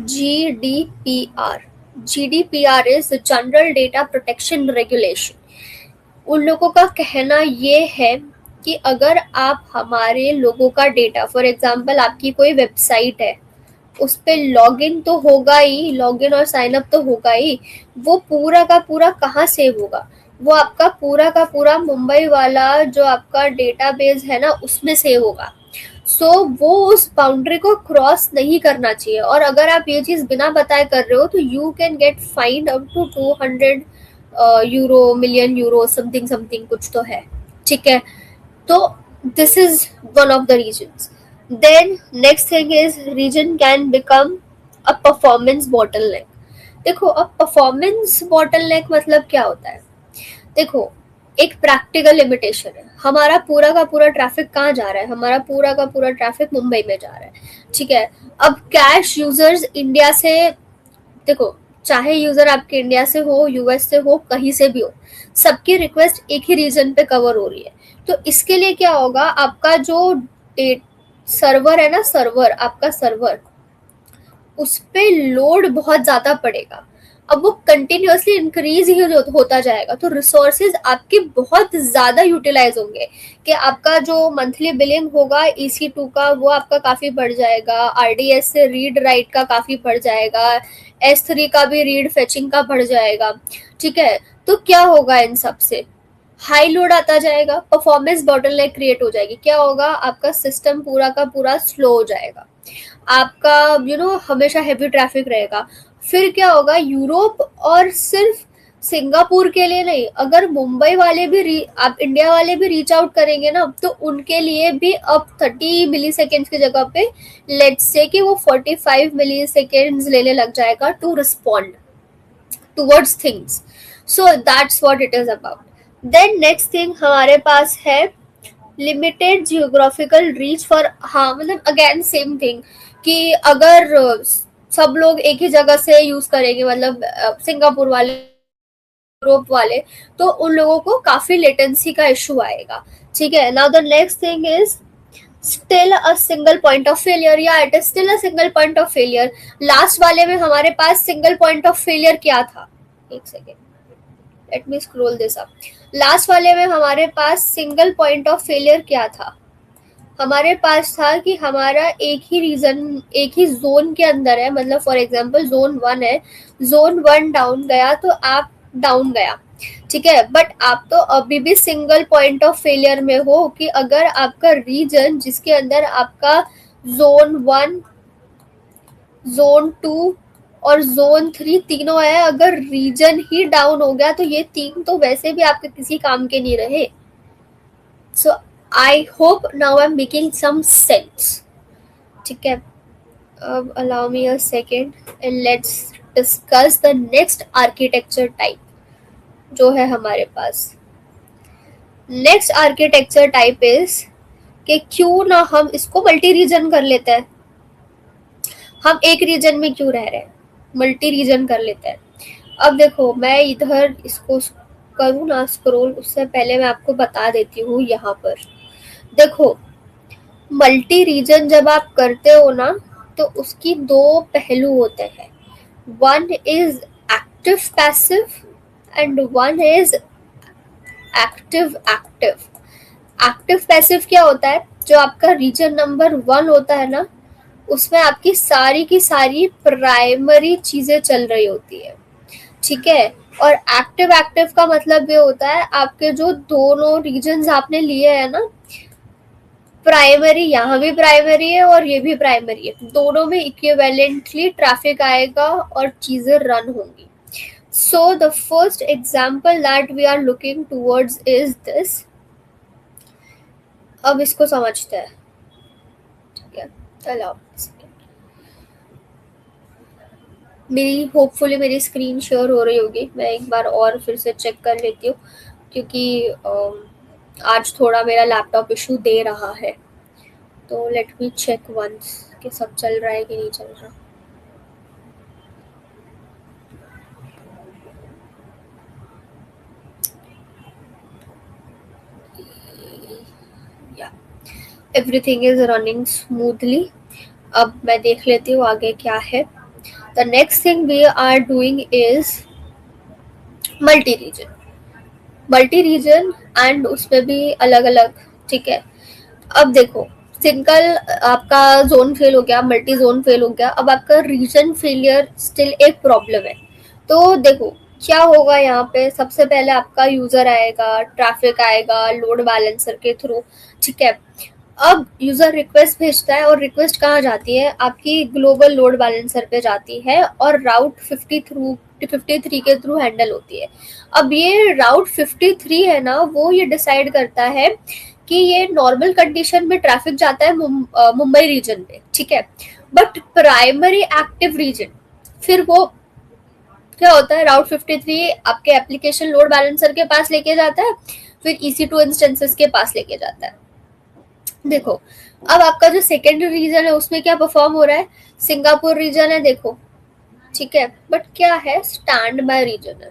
GDPR। GDPR is general data protection regulation. उन लोगों का कहना ये है कि अगर आप हमारे लोगों का डेटा, फॉर एग्जांपल आपकी कोई वेबसाइट है, उस पे लॉगिन तो होगा ही, लॉगिन और साइन अप तो होगा ही, वो पूरा का पूरा कहाँ सेव होगा, वो आपका पूरा का पूरा मुंबई वाला जो आपका डेटाबेस है ना उसमें सेव होगा। सो वो उस बाउंड्री को क्रॉस नहीं करना चाहिए, और अगर आप ये चीज बिना बताए कर रहे हो तो you can get find up to 200 euro, million euro, something something कुछ तो है। ठीक है, तो this is one of the reasons. Then next thing is region can become a performance bottleneck. देखो, अब परफॉर्मेंस बॉटलनेक मतलब क्या होता है, देखो एक प्रैक्टिकल लिमिटेशन है, हमारा पूरा का पूरा ट्रैफिक कहाँ जा रहा है, हमारा पूरा का पूरा ट्रैफिक मुंबई में जा रहा है। ठीक है, अब कैश यूजर्स इंडिया से, देखो चाहे यूजर आपके इंडिया से हो, यूएस से हो, कहीं से भी हो, सबकी रिक्वेस्ट एक ही रीजन पे कवर हो रही है। तो इसके लिए क्या होगा, आपका जो सर्वर है ना, सर्वर, आपका सर्वर, उस पे लोड बहुत ज्यादा पड़ेगा। अब वो कंटिन्यूअसली इंक्रीज ही होता जाएगा, तो रिसोर्सेज आपके बहुत ज्यादा यूटिलाइज होंगे, कि आपका जो मंथली बिलिंग होगा EC2 का, वो आपका काफी बढ़ जाएगा, RDS से रीड राइट का काफी बढ़ जाएगा, S3 का भी रीड फेचिंग का बढ़ जाएगा। ठीक है, तो क्या होगा, इन सब से हाई लोड आता जाएगा, परफॉर्मेंस बॉटलनेक क्रिएट हो जाएगी। क्या होगा, आपका सिस्टम पूरा का पूरा स्लो हो जाएगा, आपका हमेशा हैवी ट्रैफिक रहेगा। फिर क्या होगा, यूरोप और सिर्फ सिंगापुर के लिए नहीं, अगर मुंबई वाले भी आप इंडिया वाले भी रीच आउट करेंगे ना, तो उनके लिए भी अब 30 मिली सेकेंड की जगह पे लेट्स से कि वो 45 मिली सेकेंड लेने लग जाएगा to respond towards things. So that's what it is about. Then next thing हमारे पास है लिमिटेड जियोग्राफिकल रीच फॉर, हाँ मतलब अगेन सेम थिंग, कि अगर सब लोग एक ही जगह से यूज करेंगे, मतलब सिंगापुर वाले, यूरोप वाले, तो उन लोगों को काफी लेटेंसी का इशू आएगा। ठीक है, now the next thing is still a single point of failure, या it is still a single point of failure. Last वाले में हमारे पास सिंगल पॉइंट ऑफ फेलियर क्या था, एक second, let me scroll this up. Last वाले में हमारे पास सिंगल पॉइंट ऑफ फेलियर क्या था, हमारे पास था कि हमारा एक ही रीजन, एक ही जोन के अंदर है, मतलब फॉर एग्जांपल जोन 1 है, जोन 1 डाउन गया तो आप डाउन गया, ठीक है। बट आप तो अभी भी सिंगल पॉइंट ऑफ फेलियर में हो कि अगर आपका रीजन जिसके अंदर आपका जोन 1, जोन 2 और जोन 3 तीनों है, अगर रीजन ही डाउन हो गया तो ये तीन तो वैसे भी आपके किसी काम के नहीं रहे। So I hope now I am making some sense, ठीक है। अब allow me a second and let's discuss the next architecture type जो है हमारे पास। नेक्स्ट आर्किटेक्चर टाइप इज कि क्यों ना हम इसको मल्टी रीजन कर लेते हैं। हम एक रीजन में क्यों रह रहे हैं, मल्टी रीजन कर लेते हैं। अब देखो मैं इधर इसको करूँ ना स्क्रॉल, उससे पहले मैं आपको बता देती हूँ यहाँ पर। देखो मल्टी रीजन जब आप करते हो ना तो उसकी दो पहलू होते हैं, one is active passive and one is active active. Active passive क्या होता है, जो आपका रीजन नंबर 1 होता है ना उसमें आपकी सारी की सारी प्राइमरी चीजें चल रही होती है, ठीक है। और एक्टिव एक्टिव का मतलब ये होता है आपके जो दोनों रीजन्स आपने लिए हैं ना, प्राइमरी यहाँ भी प्राइमरी है और ये भी प्राइमरी है, दोनों में इक्विवेलेंटली ट्रैफिक आएगा और चीजें रन होंगी। So the first example that we are looking towards is this. अब इसको समझते हैं, ठीक है। चलो मेरी होपफुली मेरी स्क्रीन शेयर हो रही होगी, मैं एक बार और फिर से चेक कर लेती हूँ क्योंकि आज थोड़ा मेरा लैपटॉप इशू दे रहा है, तो लेट मी चेक वंस कि सब चल रहा है कि नहीं चल रहा। या एवरीथिंग इज रनिंग स्मूथली। अब मैं देख लेती हूँ आगे क्या है। The next thing we are doing is multi region, multi region and उसमें भी अलग अलग, ठीक है। अब देखो सिंगल आपका जोन फेल हो गया, मल्टी जोन फेल हो गया, अब आपका रीजन फेलियर स्टिल एक प्रॉब्लम है। तो देखो क्या होगा यहाँ पे, सबसे पहले आपका यूजर आएगा, ट्रैफिक आएगा लोड बैलेंसर के थ्रू, ठीक है। अब यूजर रिक्वेस्ट भेजता है और रिक्वेस्ट कहाँ जाती है, आपकी ग्लोबल लोड बैलेंसर पे जाती है और राउट 53 के थ्रू हैंडल होती है। अब ये राउट 53 है ना, वो ये डिसाइड करता है कि ये नॉर्मल कंडीशन में ट्रैफिक जाता है मुंबई रीजन पे, ठीक है। बट प्राइमरी एक्टिव रीजन फिर वो क्या होता है, राउट 53 आपके एप्लीकेशन लोड बैलेंसर के पास लेके जाता है, फिर EC2 इंस्टेंसेस के पास लेके जाता है। देखो अब आपका जो सेकेंडरी रीजन है उसमें क्या परफॉर्म हो रहा है, सिंगापुर रीजन है देखो, ठीक है। बट क्या है, स्टैंड बाय रीजन है।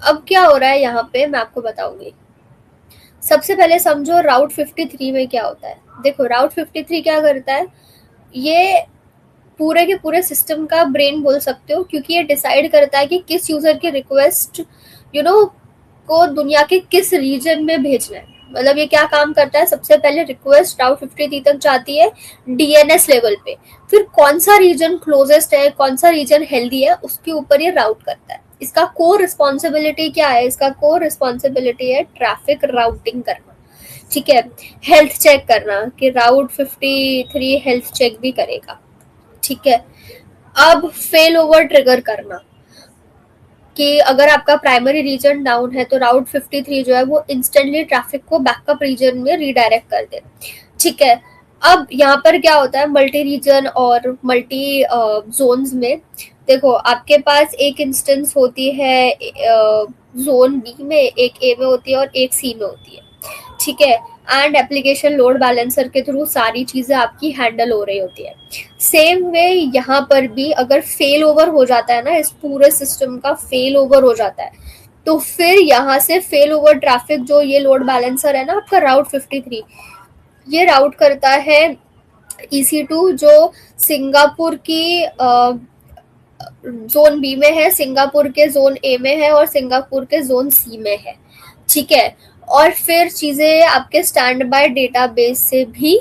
अब क्या हो रहा है यहाँ पे मैं आपको बताऊंगी। सबसे पहले समझो राउट 53 में क्या होता है। देखो राउट 53 क्या करता है, ये पूरे के पूरे सिस्टम का ब्रेन बोल सकते हो, क्योंकि ये डिसाइड करता है कि किस यूजर की रिक्वेस्ट को दुनिया के किस रीजन में भेजना है। मतलब ये क्या काम करता है, सबसे पहले रिक्वेस्ट राउट 53 तक जाती है DNS लेवल पे, फिर कौन सा रीजन क्लोजेस्ट है, कौन सा रीजन हेल्दी है, उसके ऊपर ये राउट करता है। इसका कोर रिस्पॉन्सिबिलिटी क्या है, इसका कोर रिस्पॉन्सिबिलिटी है ट्रैफिक राउटिंग करना, ठीक है। हेल्थ चेक करना कि राउट 53 हेल्थ चेक भी करेगा, ठीक है। अब फेल ओवर ट्रिगर करना कि अगर आपका प्राइमरी रीजन डाउन है तो राउट 53 जो है वो इंस्टेंटली ट्रैफिक को बैकअप रीजन में रीडायरेक्ट कर दे, ठीक है। अब यहाँ पर क्या होता है, मल्टी रीजन और मल्टी जोन्स में देखो आपके पास एक इंस्टेंस होती है जोन बी में, एक ए में होती है और एक सी में होती है, ठीक है। एंड एप्लीकेशन लोड बैलेंसर के थ्रू सारी चीजें आपकी हैंडल हो रही होती है। सेम वे यहाँ पर भी अगर फेल ओवर हो जाता है ना, इस पूरे सिस्टम का फेल ओवर हो जाता है, तो फिर यहाँ से फेल ओवर ट्रैफिक जो ये लोड बैलेंसर है ना आपका राउट 53, ये राउट करता है EC2 जो सिंगापुर की जोन बी में है, सिंगापुर के जोन ए में है और सिंगापुर के जोन सी में है, ठीक है। और फिर चीजें आपके स्टैंड बाय डेटाबेस से भी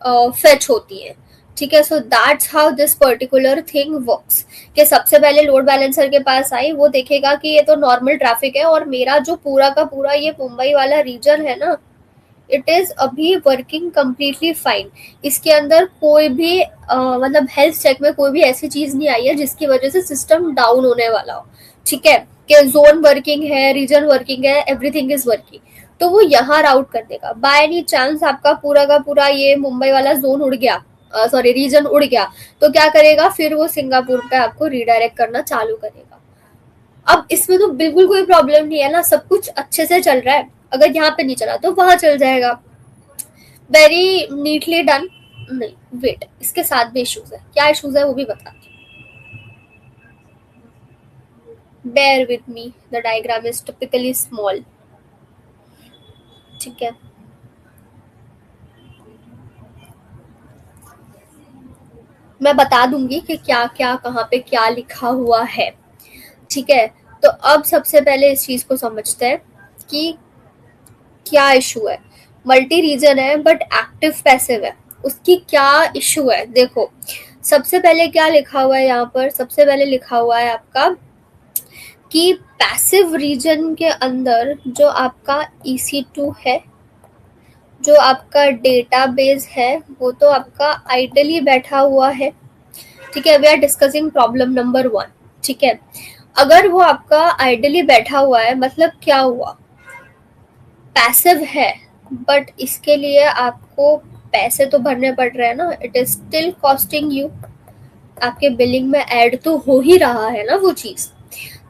फेच होती है। ठीक है, so that's how this particular thing works, कि सबसे पहले लोड बैलेंसर के पास आई, वो देखेगा कि ये तो नॉर्मल ट्रैफिक है और मेरा जो पूरा का पूरा ये मुंबई वाला रीजन है ना, इट इज अभी वर्किंग कम्प्लीटली फाइन। इसके अंदर कोई भी मतलब हेल्थ चेक में कोई भी ऐसी चीज नहीं आई है जिसकी वजह से सिस्टम डाउन होने वाला हो। ठीक है, कि जोन वर्किंग है, रीजन वर्किंग है, एवरीथिंग इज वर्किंग, तो वो यहाँ राउट कर देगा। बाय एनी चांस आपका पूरा का पूरा ये मुंबई वाला जोन उड़ गया, सॉरी रीजन उड़ गया, तो क्या करेगा, फिर वो सिंगापुर पे आपको रिडायरेक्ट करना चालू करेगा। अब इसमें तो बिल्कुल कोई प्रॉब्लम नहीं है ना, सब कुछ अच्छे से चल रहा है, अगर यहाँ पे नहीं चला तो वहां चल जाएगा। Very neatly done. नहीं वेट, इसके साथ भी इश्यूज है, क्या इश्यूज है वो भी बताती हूँ, bear with me, the diagram is typically small. ठीक है, मैं बता दूंगी कि क्या क्या कहाँ पे क्या लिखा हुआ है। ठीक है, तो अब सबसे पहले इस चीज को समझते हैं कि क्या इशू है। मल्टी रीजन है बट एक्टिव पैसिव है, उसकी क्या इशू है। देखो सबसे पहले क्या लिखा हुआ है यहाँ पर, सबसे पहले लिखा हुआ है आपका कि पैसिव रीजन के अंदर जो आपका EC2 है, जो आपका डेटाबेस है, वो तो आपका आइडली बैठा हुआ है। ठीक है, we are discussing problem number 1। ठीक है, अगर वो आपका आइडली बैठा हुआ है मतलब क्या हुआ, पैसिव है बट इसके लिए आपको पैसे तो भरने पड़ रहे हैं ना, it is still costing you, आपके बिलिंग में ऐड तो हो ही रहा है ना वो चीज।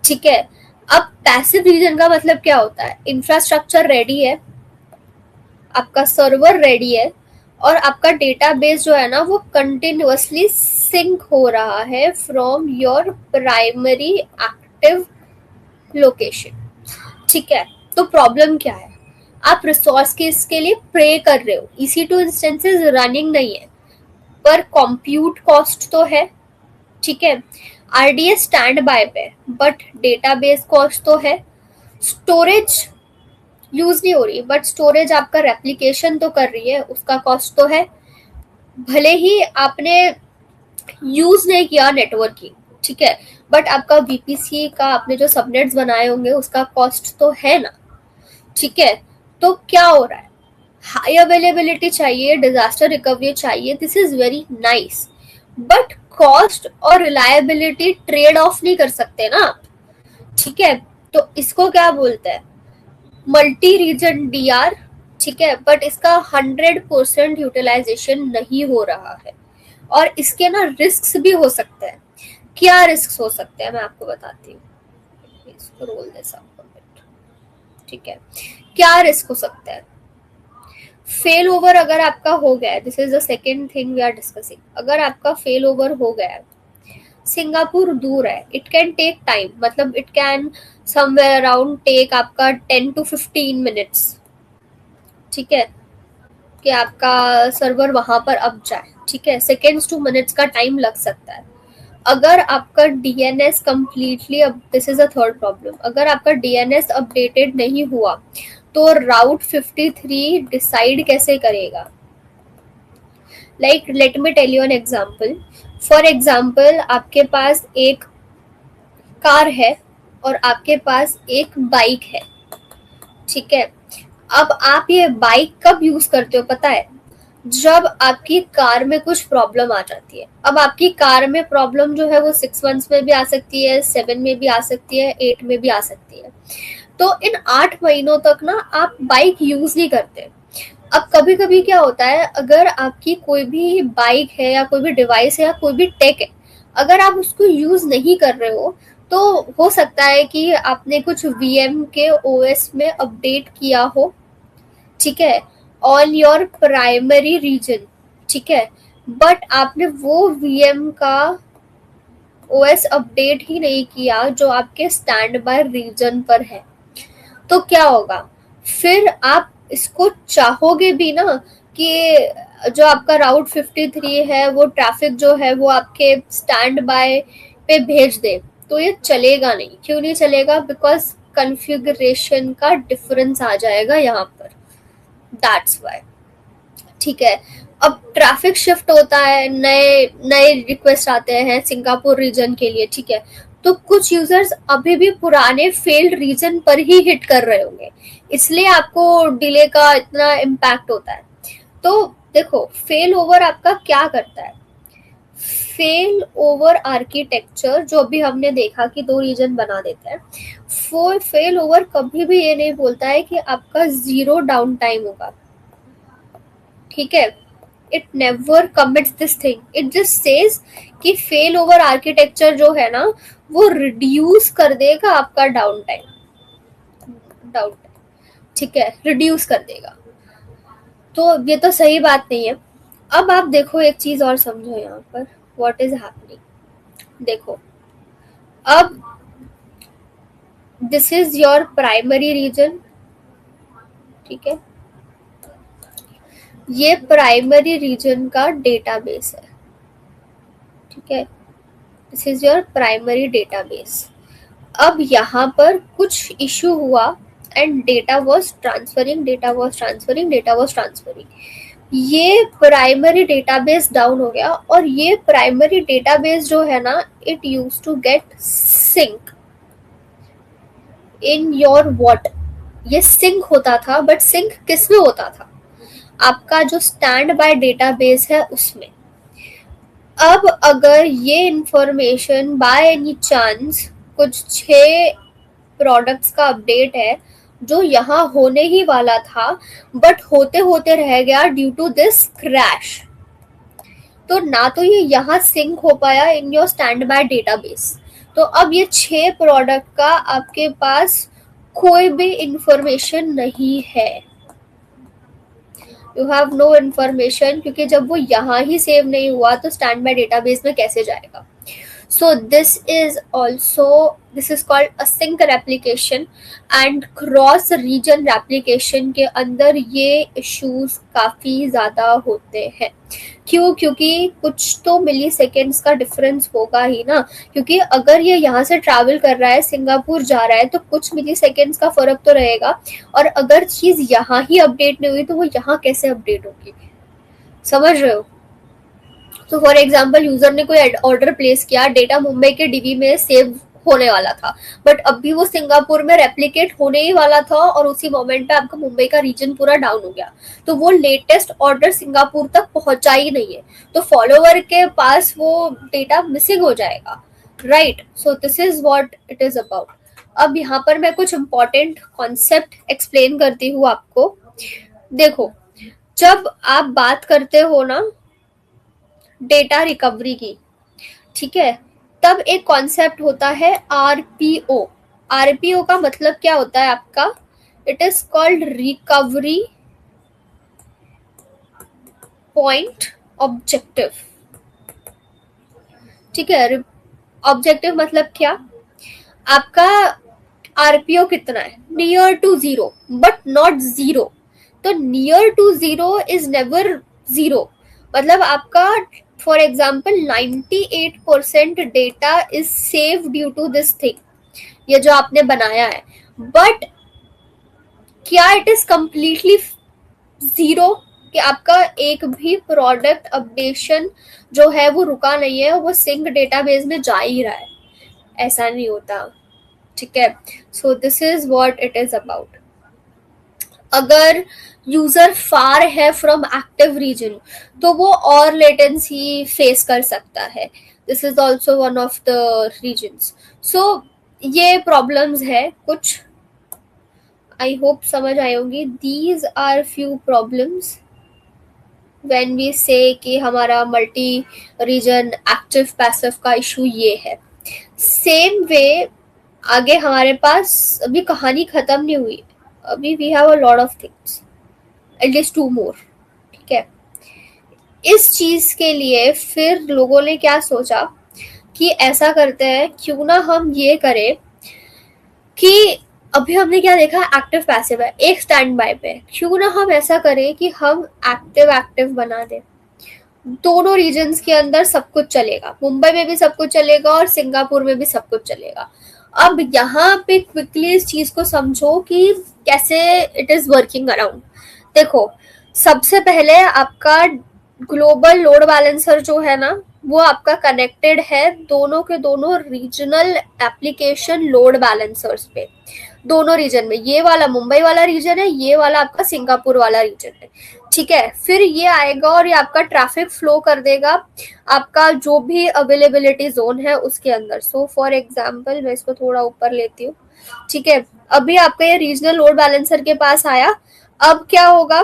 ठीक है, अब पैसिव रीजन का मतलब क्या होता है, इंफ्रास्ट्रक्चर रेडी है, आपका सर्वर रेडी है, और आपका डेटाबेस जो है ना वो कंटिन्यूअसली सिंक हो रहा है from your primary active location. ठीक है, तो प्रॉब्लम क्या है, आप रिसोर्स के इसके लिए प्रे कर रहे हो, EC2 इंस्टेंसेस रनिंग नहीं है पर कंप्यूट कॉस्ट तो है। ठीक है, RDS स्टैंड बाय पे बट डेटाबेस कॉस्ट तो है, स्टोरेज यूज नहीं हो रही बट स्टोरेज आपका रेप्लिकेशन तो कर रही है, उसका कॉस्ट तो है। भले ही आपने यूज नहीं किया नेटवर्किंग, ठीक है, बट आपका VPC का आपने जो सबनेट्स बनाए होंगे उसका कॉस्ट तो है ना। ठीक है, तो क्या हो रहा है, हाई अवेलेबिलिटी चाहिए, डिजास्टर रिकवरी चाहिए, this is very nice, but cost और रिलायबिलिटी ट्रेड ऑफ नहीं कर सकते ना आप। ठीक है, तो इसको क्या बोलते हैं, मल्टी रीजन DR। ठीक है, बट इसका 100% यूटिलाइजेशन नहीं हो रहा है, और इसके ना रिस्क भी हो सकते हैं। क्या रिस्क हो सकते हैं मैं आपको बताती हूँ, इसको रोल दे सकता हूँ। ठीक है, क्या रिस्क हो सकता है, फेल ओवर अगर आपका हो गया है, this is the second thing we are discussing, अगर आपका फेल ओवर हो गया है, सिंगापुर दूर है, इट कैन टेक टाइम, मतलब it can somewhere around take आपका 10 to 15 मिनट्स। ठीक है, कि आपका सर्वर वहां पर अब जाए। ठीक है, सेकेंड्स टू मिनट्स का टाइम लग सकता है। अगर आपका DNS कंप्लीटली, अब this is a third problem, अगर आपका DNS अपडेटेड नहीं हुआ तो राउट 53 डिसाइड कैसे करेगा। Like let me tell you an example, for example आपके पास एक कार है और आपके पास एक बाइक है। ठीक है, अब आप ये बाइक कब यूज करते हो पता है, जब आपकी कार में कुछ प्रॉब्लम आ जाती है। अब आपकी कार में प्रॉब्लम जो है वो 6 months में भी आ सकती है, 7 में भी आ सकती है, 8 में भी आ सकती है। तो इन 8 महीनों तक ना आप बाइक यूज नहीं करते। अब कभी कभी क्या होता है, अगर आपकी कोई भी बाइक है या कोई भी डिवाइस है या कोई भी टेक है, अगर आप उसको यूज नहीं कर रहे हो तो हो सकता है कि आपने कुछ VM के OS में अपडेट किया हो। ठीक है, ऑन योर प्राइमरी रीजन। ठीक है, बट आपने वो VM का OS अपडेट ही नहीं किया जो आपके स्टैंड बाय रीजन पर है। तो क्या होगा, फिर आप इसको चाहोगे भी ना कि जो आपका राउट 53 है वो ट्रैफिक जो है वो आपके स्टैंड बाय पे भेज दे, तो ये चलेगा नहीं। क्यों नहीं चलेगा, बिकॉज कॉन्फ़िगरेशन का डिफरेंस आ जाएगा यहाँ पर, दैट्स वाई। ठीक है। अब ट्रैफिक शिफ्ट होता है, नए नए रिक्वेस्ट आते हैं सिंगापुर रीजन के लिए, ठीक है। तो कुछ यूजर्स अभी भी पुराने फेल्ड रीजन पर ही हिट कर रहे होंगे, इसलिए आपको डिले का इतना इम्पैक्ट होता है। तो देखो, फेल ओवर आपका क्या करता है? फेल ओवर आर्किटेक्चर जो अभी हमने देखा कि दो रीजन बना देता है, वो फेल ओवर कभी भी ये नहीं बोलता है कि आपका जीरो डाउन टाइम होगा, ठीक है। It never commits this thing, it just says कि फेल ओवर आर्किटेक्चर जो है ना, वो रिड्यूस कर देगा आपका डाउन टाइम, डाउन टाइम, ठीक है, रिड्यूस कर देगा। तो ये तो सही बात नहीं है। अब आप देखो, एक चीज और समझो यहाँ पर, व्हाट इज हैपनिंग। देखो, अब this is your primary region, ठीक है। ये प्राइमरी रीजन का डेटाबेस है, ठीक है। This is your primary database. अब यहाँ पर कुछ इशू हुआ and data was transferring, data was transferring, data was transferring. ये प्राइमरी डेटाबेस डाउन हो गया, और ये प्राइमरी डेटाबेस जो है ना, it use to get sync in your what, ये सिंक होता था, बट सिंक किस में होता था? आपका जो स्टैंड बाय डेटाबेस है उसमें। अब अगर ये इंफॉर्मेशन बाय एनी चांस कुछ 6 प्रोडक्ट्स का अपडेट है जो यहाँ होने ही वाला था, बट होते होते रह गया ड्यू टू दिस क्रैश, तो ना तो ये यहाँ सिंक हो पाया in your stand by database. तो अब ये 6 प्रोडक्ट का आपके पास कोई भी इंफॉर्मेशन नहीं है, यू हैव नो इंफॉर्मेशन, क्योंकि जब वो यहाँ ही सेव नहीं हुआ तो स्टैंड बाय डेटाबेस में कैसे जाएगा? So this is called a sync replication, and cross region replication के अंदर ये issues काफी ज्यादा होते हैं। क्यों? क्योंकि कुछ तो मिली सेकेंड्स का डिफरेंस होगा ही ना, क्योंकि अगर ये यहाँ से ट्रैवल कर रहा है, सिंगापुर जा रहा है, तो कुछ मिली सेकेंड्स का फर्क तो रहेगा, और अगर चीज यहाँ ही अपडेट नहीं हुई तो वो यहाँ कैसे अपडेट होगी? समझ रहे हो? तो फॉर एग्जाम्पल, यूजर ने कोई ऑर्डर प्लेस किया, डेटा मुंबई के डीबी में सेव होने वाला था, बट अभी वो सिंगापुर में रेप्लिकेट होने ही वाला था, और उसी मोमेंट पे आपका मुंबई का रीजन पूरा डाउन हो गया, तो वो लेटेस्ट ऑर्डर सिंगापुर तक पहुंचा ही नहीं है, तो फॉलोवर के पास वो डेटा मिसिंग हो जाएगा, right. So this is what it is about. अब यहाँ पर मैं कुछ इंपॉर्टेंट कॉन्सेप्ट एक्सप्लेन करती हूँ आपको। देखो, जब आप बात करते हो ना डेटा रिकवरी की, ठीक है, तब एक कॉन्सेप्ट होता है आरपीओ। आरपीओ का मतलब क्या होता है आपका? It is called recovery point objective, ठीक है। ऑब्जेक्टिव मतलब क्या? आपका आरपीओ कितना है? Near to zero, but not zero. तो near to zero is never zero, मतलब आपका for example 98% data is save due to this thing, ये जो आपने बनाया है, बट क्या इट इज कंप्लीटली जीरो कि आपका एक भी प्रोडक्ट अपडेशन जो है वो रुका नहीं है, वो सिंक डेटाबेस में जा ही रहा है? ऐसा नहीं होता, ठीक है। So this is what it is about. अगर यूजर फार है फ्रॉम एक्टिव रीजन तो वो और लेटेंसी फेस कर सकता है, this is also one of the reasons. So ये प्रॉब्लम्स है कुछ, आई होप समझ आई होंगी। These are few problems when we say कि हमारा मल्टी रीजन एक्टिव पैसिव का इशू ये है। सेम वे आगे हमारे पास अभी कहानी खत्म नहीं हुई, अभी we have a lot of things, at least 2 more, ठीक है। इस चीज के लिए फिर लोगों ने क्या सोचा कि ऐसा करते हैं, क्यों ना हम ये करें कि अभी हमने क्या देखा, एक्टिव पैसिव है, एक स्टैंड बाय पे, क्यों ना हम ऐसा करें कि हम एक्टिव एक्टिव बना दें। दोनों रीजन्स के अंदर सब कुछ चलेगा, मुंबई में भी सब कुछ चलेगा और सिंगापुर में भी सब कुछ चलेगा। अब यहाँ पे क्विकली इस चीज को समझो कि कैसे इट इज वर्किंग अराउंड। देखो, सबसे पहले आपका ग्लोबल लोड बैलेंसर जो है ना, वो आपका कनेक्टेड है दोनों के दोनों रीजनल एप्लीकेशन लोड बैलेंसर्स पे। दोनों रीजन में, ये वाला मुंबई वाला रीजन है, ये वाला आपका सिंगापुर वाला रीजन है। ठीक है, फिर ये आएगा और ये आपका ट्रैफिक फ्लो कर देगा आपका जो भी अवेलेबिलिटी जोन है उसके अंदर। सो फॉर एग्जाम्पल मैं इसको थोड़ा ऊपर लेती हूँ। ठीक है, अभी आपका ये रीजनल लोड बैलेंसर के पास आया। अब क्या होगा,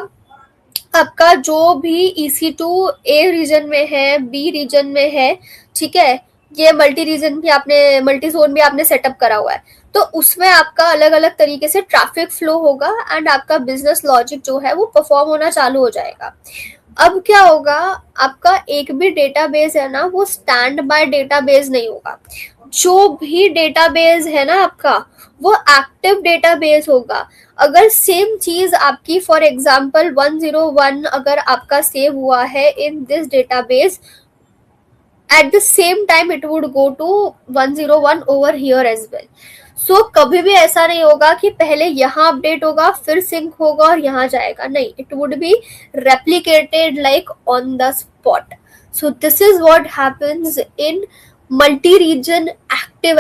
आपका जो भी EC2 ए रीजन में है, बी रीजन में है, ठीक है, ये मल्टी रीजन भी आपने, मल्टी जोन भी आपने सेटअप करा हुआ है, तो उसमें आपका अलग अलग तरीके से ट्रैफिक फ्लो होगा एंड आपका बिजनेस लॉजिक जो है वो परफॉर्म होना चालू हो जाएगा। अब क्या होगा, आपका एक भी डेटाबेस है ना, वो स्टैंड बाय डेटाबेस नहीं होगा। जो भी डेटाबेस है ना आपका, वो एक्टिव डेटाबेस होगा। अगर सेम चीज आपकी फॉर एग्जाम्पल 101 अगर आपका सेव हुआ है in this database, at the same time it would go to 101 over here as well. So कभी भी ऐसा नहीं होगा कि पहले यहाँ अपडेट होगा फिर सिंक होगा और यहाँ जाएगा, नहीं, it would B replicated like on the spot. So this is what happens in multi region active.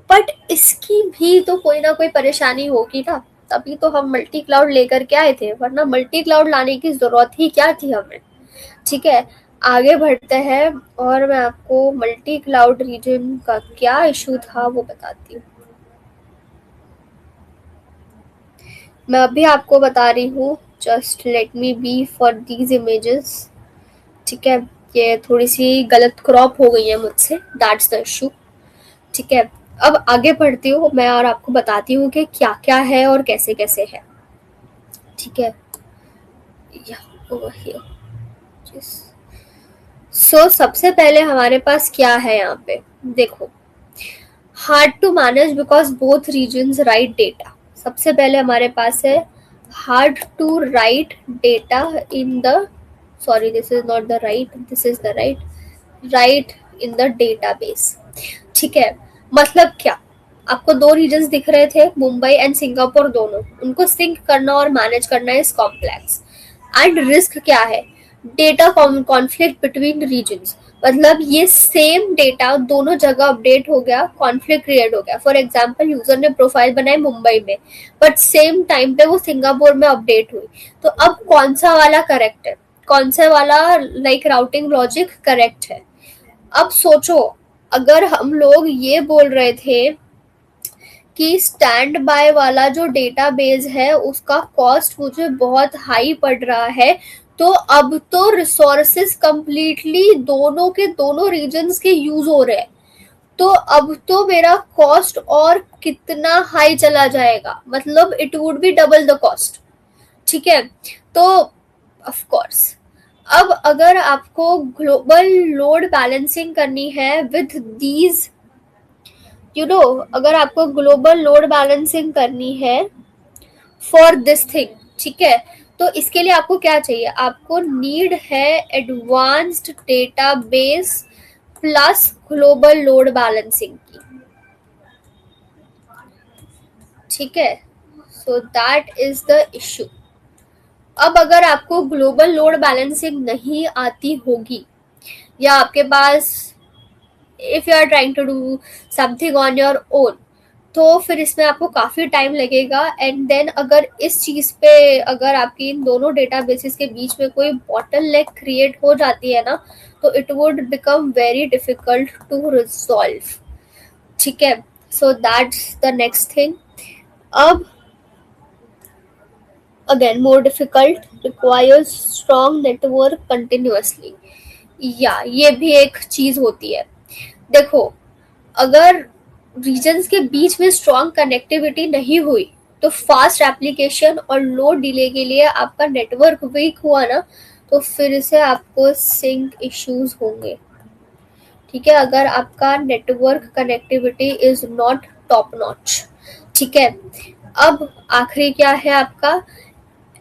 But इसकी भी तो कोई ना कोई परेशानी होगी ना, तभी तो हम मल्टी क्लाउड लेकर के आए थे, वरना मल्टी क्लाउड लाने की जरूरत ही क्या थी हमें। ठीक है, आगे बढ़ते हैं और मैं आपको मल्टी क्लाउड रीजन का क्या इशू था वो बताती हूँ। मैं अभी आपको बता रही हूँ, just let me be for these images. ठीक है, ये थोड़ी सी गलत क्रॉप हो गई है मुझसे, दैट्स द इशू। ठीक है, अब आगे बढ़ती हूँ मैं और आपको बताती हूँ कि क्या क्या है और कैसे कैसे है। ठीक है, सो सबसे पहले हमारे पास क्या है यहाँ पे, देखो, hard to manage because both regions write data. सबसे पहले हमारे पास है hard to write data in the, sorry this is not the write, this is the write in the database. ठीक है, मतलब क्या, आपको दो रीजन्स दिख रहे थे, मुंबई एंड सिंगापुर दोनों, उनको सिंक करना और मैनेज करना इज कॉम्प्लेक्स। एंड रिस्क क्या है, डेटा कॉन्फ्लिक्ट बिटवीन रीजन्स, मतलब ये सेम डेटा दोनों जगह अपडेट हो गया, कॉन्फ्लिक्ट क्रिएट हो गया। फॉर एग्जाम्पल यूजर ने प्रोफाइल बनाई मुंबई में बट सेम टाइम पे वो सिंगापुर में अपडेट हुई, तो अब कौन सा वाला करेक्ट है, कौन सा वाला लाइक राउटिंग लॉजिक करेक्ट है। अब सोचो, अगर हम लोग ये बोल रहे थे कि स्टैंड बाय वाला जो डेटाबेस है उसका कॉस्ट मुझे बहुत हाई पड़ रहा है, तो अब तो रिसोर्सेस कंप्लीटली दोनों के दोनों रीजन्स के यूज हो रहे हैं, तो अब तो मेरा कॉस्ट और कितना हाई चला जाएगा, मतलब it would B double the cost. ठीक है, तो ऑफ कोर्स अब अगर आपको ग्लोबल लोड बैलेंसिंग करनी है विद दीज, अगर आपको ग्लोबल लोड बैलेंसिंग करनी है फॉर दिस थिंग, ठीक है, तो इसके लिए आपको क्या चाहिए, आपको नीड है advanced database plus global load balancing की। ठीक है, so that is the issue. अब अगर आपको ग्लोबल लोड बैलेंसिंग नहीं आती होगी, या आपके पास, if you are trying to do something on your own, तो फिर इसमें आपको काफी टाइम लगेगा। एंड देन अगर इस चीज पे, अगर आपकी इन दोनों डेटाबेसेस के बीच में कोई बॉटलनेक क्रिएट हो जाती है ना, तो it would become very difficult to resolve. ठीक है, so that's the next thing. अब again more difficult, requires strong network continuously, या ये भी एक चीज होती है। देखो, अगर रीजन्स के बीच में स्ट्रॉन्ग कनेक्टिविटी नहीं हुई तो फास्ट एप्लीकेशन और लो डिले के लिए आपका नेटवर्क वीक हुआ ना, तो फिर से आपको सिंक इश्यूज होंगे। ठीक है, अगर आपका network connectivity is not top notch. ठीक है, अब आखिरी क्या है आपका,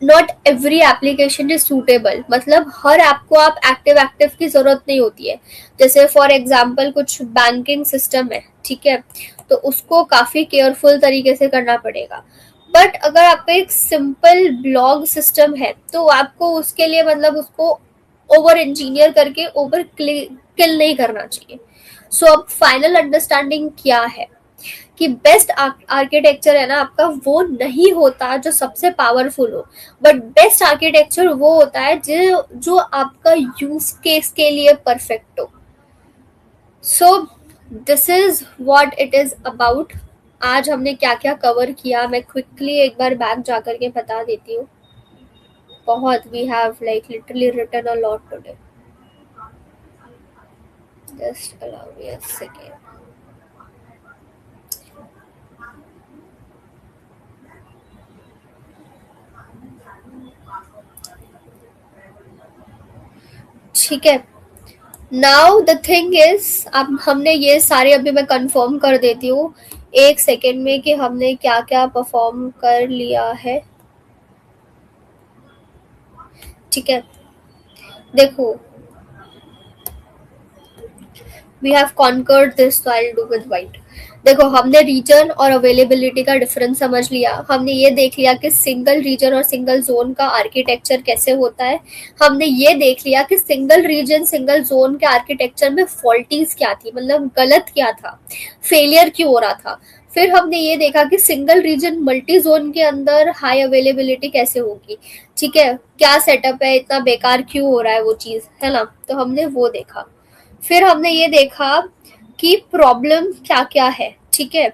not every application is suitable, मतलब हर ऐप को आप एक्टिव की जरूरत नहीं होती है। जैसे फॉर एग्जाम्पल कुछ बैंकिंग सिस्टम है, ठीक है, तो उसको काफी केयरफुल तरीके से करना पड़ेगा। बट अगर आप पे एक सिंपल ब्लॉग सिस्टम है तो आपको उसके लिए मतलब उसको ओवर इंजीनियर करके ओवर किल नहीं करना चाहिए. सो अब फाइनल अंडरस्टैंडिंग क्या है कि बेस्ट आर्किटेक्चर है ना आपका, वो नहीं होता जो सबसे पावरफुल हो, बट बेस्ट आर्किटेक्चर वो होता है जो जो आपका यूज केस के लिए परफेक्ट हो. So this is what it is about. आज हमने क्या क्या कवर किया मैं क्विकली एक बार बैक जा करके बता देती हूँ. बहुत we have like literally written a lot today. Just allow me a second. ठीक है. नाउ द थिंग इज, अब हमने ये सारे अभी मैं कंफर्म कर देती हूँ एक सेकेंड में कि हमने क्या क्या परफॉर्म कर लिया है. ठीक है. देखो, वी हैव कॉन्कर्ड दिस, तो आई डू विद वाइट. देखो, हमने रीजन और अवेलेबिलिटी का डिफरेंस समझ लिया. हमने ये देख लिया कि सिंगल रीजन और सिंगल जोन का आर्किटेक्चर कैसे होता है. हमने ये देख लिया कि सिंगल रीजन सिंगल जोन के आर्किटेक्चर में फॉल्टीज क्या थी, मतलब गलत क्या था, फेलियर क्यों हो रहा था. फिर हमने ये देखा कि सिंगल रीजन मल्टी जोन के अंदर हाई अवेलेबिलिटी कैसे होगी. ठीक है, क्या सेटअप है, इतना बेकार क्यों हो रहा है वो चीज, है ना. तो हमने वो देखा. फिर हमने ये देखा कि प्रॉब्लम क्या क्या है. ठीक है,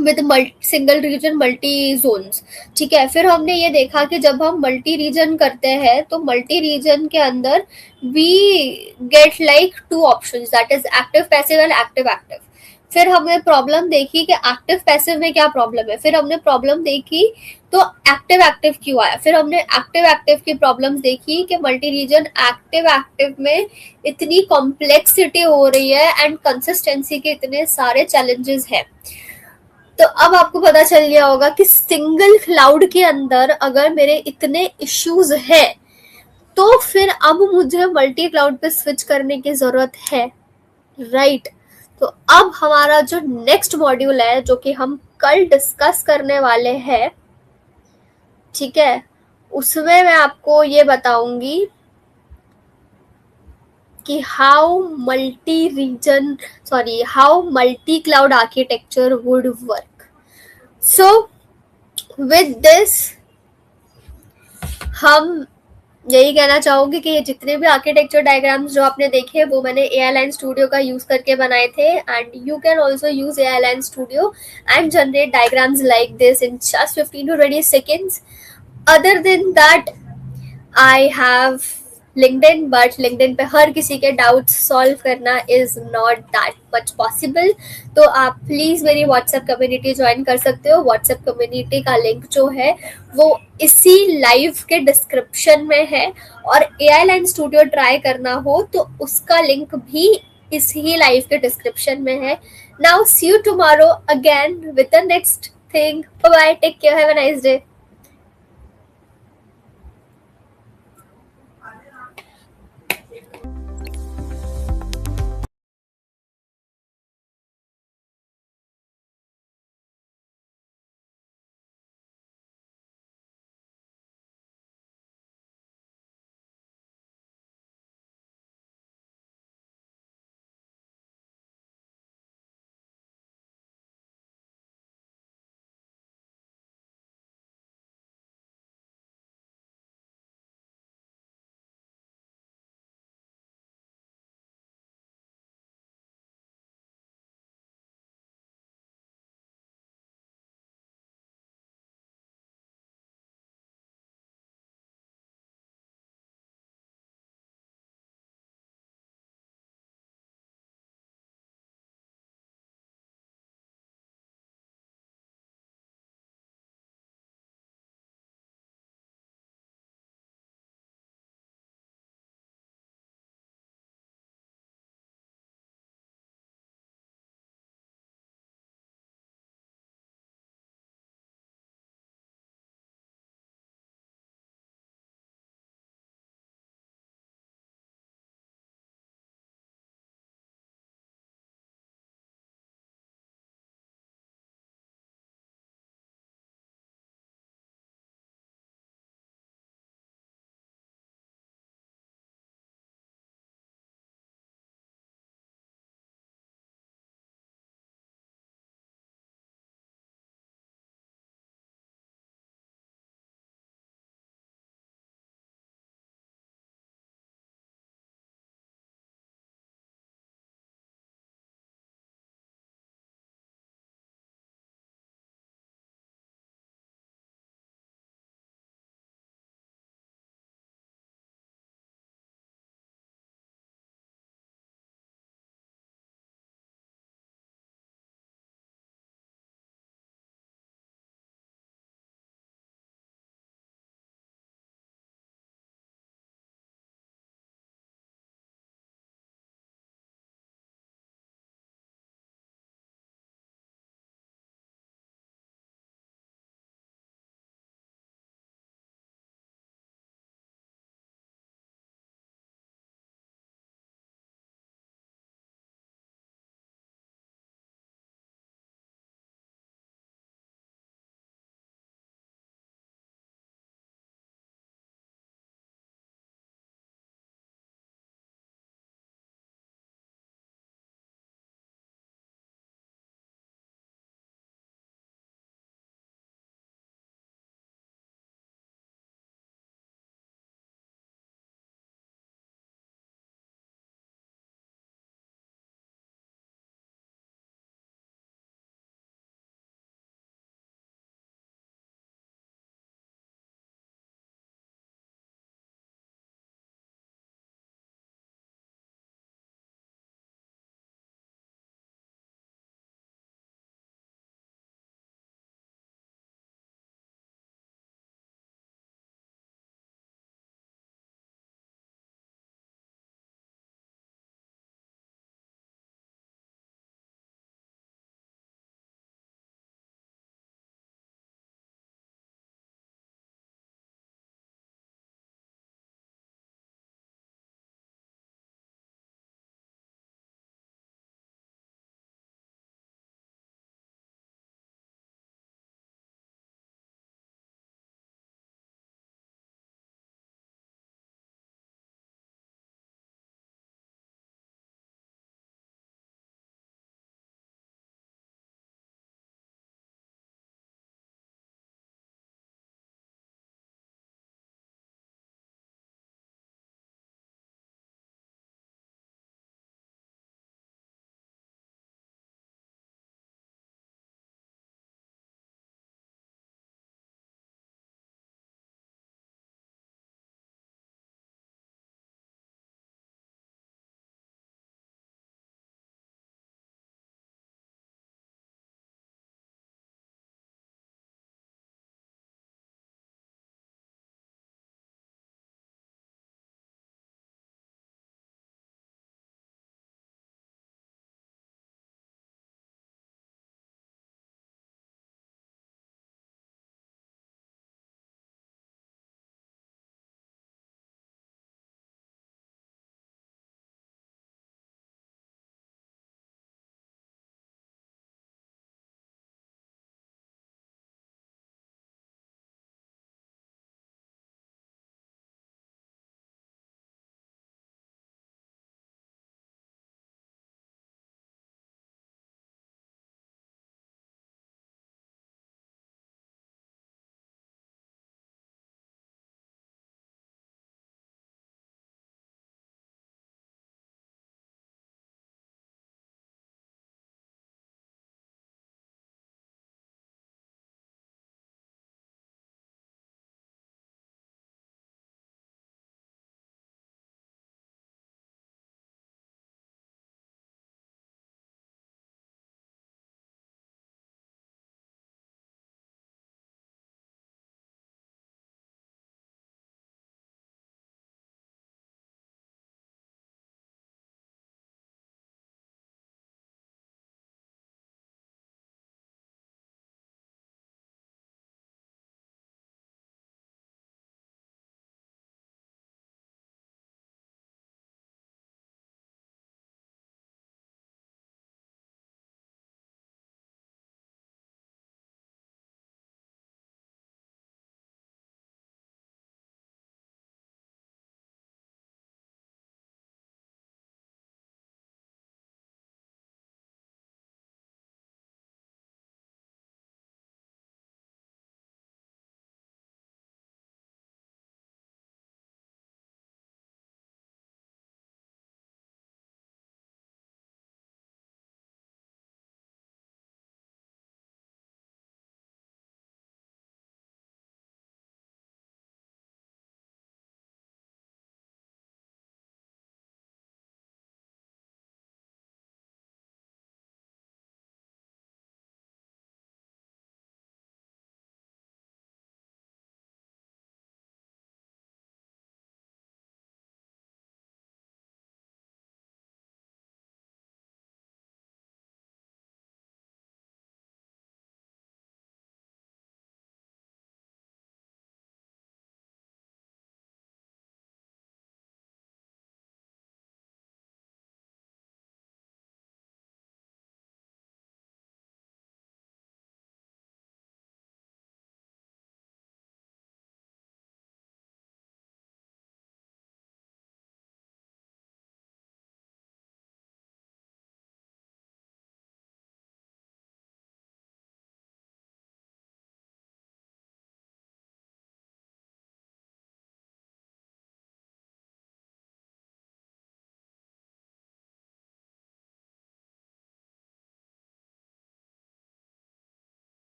with single region multi zones. ठीक है, फिर हमने ये देखा कि जब हम मल्टी रीजन करते हैं तो मल्टी रीजन के अंदर we get like two options, that is active passive and active active. फिर हमने प्रॉब्लम देखी कि एक्टिव पैसिव में क्या प्रॉब्लम है. फिर हमने प्रॉब्लम देखी तो एक्टिव एक्टिव क्यों आया. फिर हमने एक्टिव एक्टिव की प्रॉब्लम्स देखी कि मल्टी रीजन एक्टिव एक्टिव में इतनी कॉम्प्लेक्सिटी हो रही है एंड कंसिस्टेंसी के इतने सारे चैलेंजेस हैं. तो अब आपको पता चल गया होगा कि सिंगल क्लाउड के अंदर अगर मेरे इतने इश्यूज हैं तो फिर अब मुझे मल्टी क्लाउड पे स्विच करने की जरूरत है, राइट. तो अब हमारा जो नेक्स्ट मॉड्यूल है जो कि हम कल डिस्कस करने वाले हैं, ठीक है, उसमें मैं आपको ये बताऊंगी कि how multi cloud architecture would work. So with this हम यही कहना चाहूंगी कि ये जितने भी आर्किटेक्चर डायग्राम्स जो आपने देखे वो मैंने AI लाइन स्टूडियो का यूज करके बनाए थे. And you can also use AI line studio and generate diagrams like this in just 15 to 20 seconds. Other than that, I have LinkedIn, but LinkedIn पे हर किसी के डाउट्स सॉल्व करना is not that much possible. तो आप please मेरी WhatsApp community join कर सकते हो. व्हाट्सएप कम्युनिटी का लिंक जो है वो इसी लाइव के डिस्क्रिप्शन में है. और AI लाइन स्टूडियो ट्राई करना हो तो उसका लिंक भी इसी लाइव के डिस्क्रिप्शन में है. Now see you tomorrow again with the next thing. Bye bye, take care, have a nice day.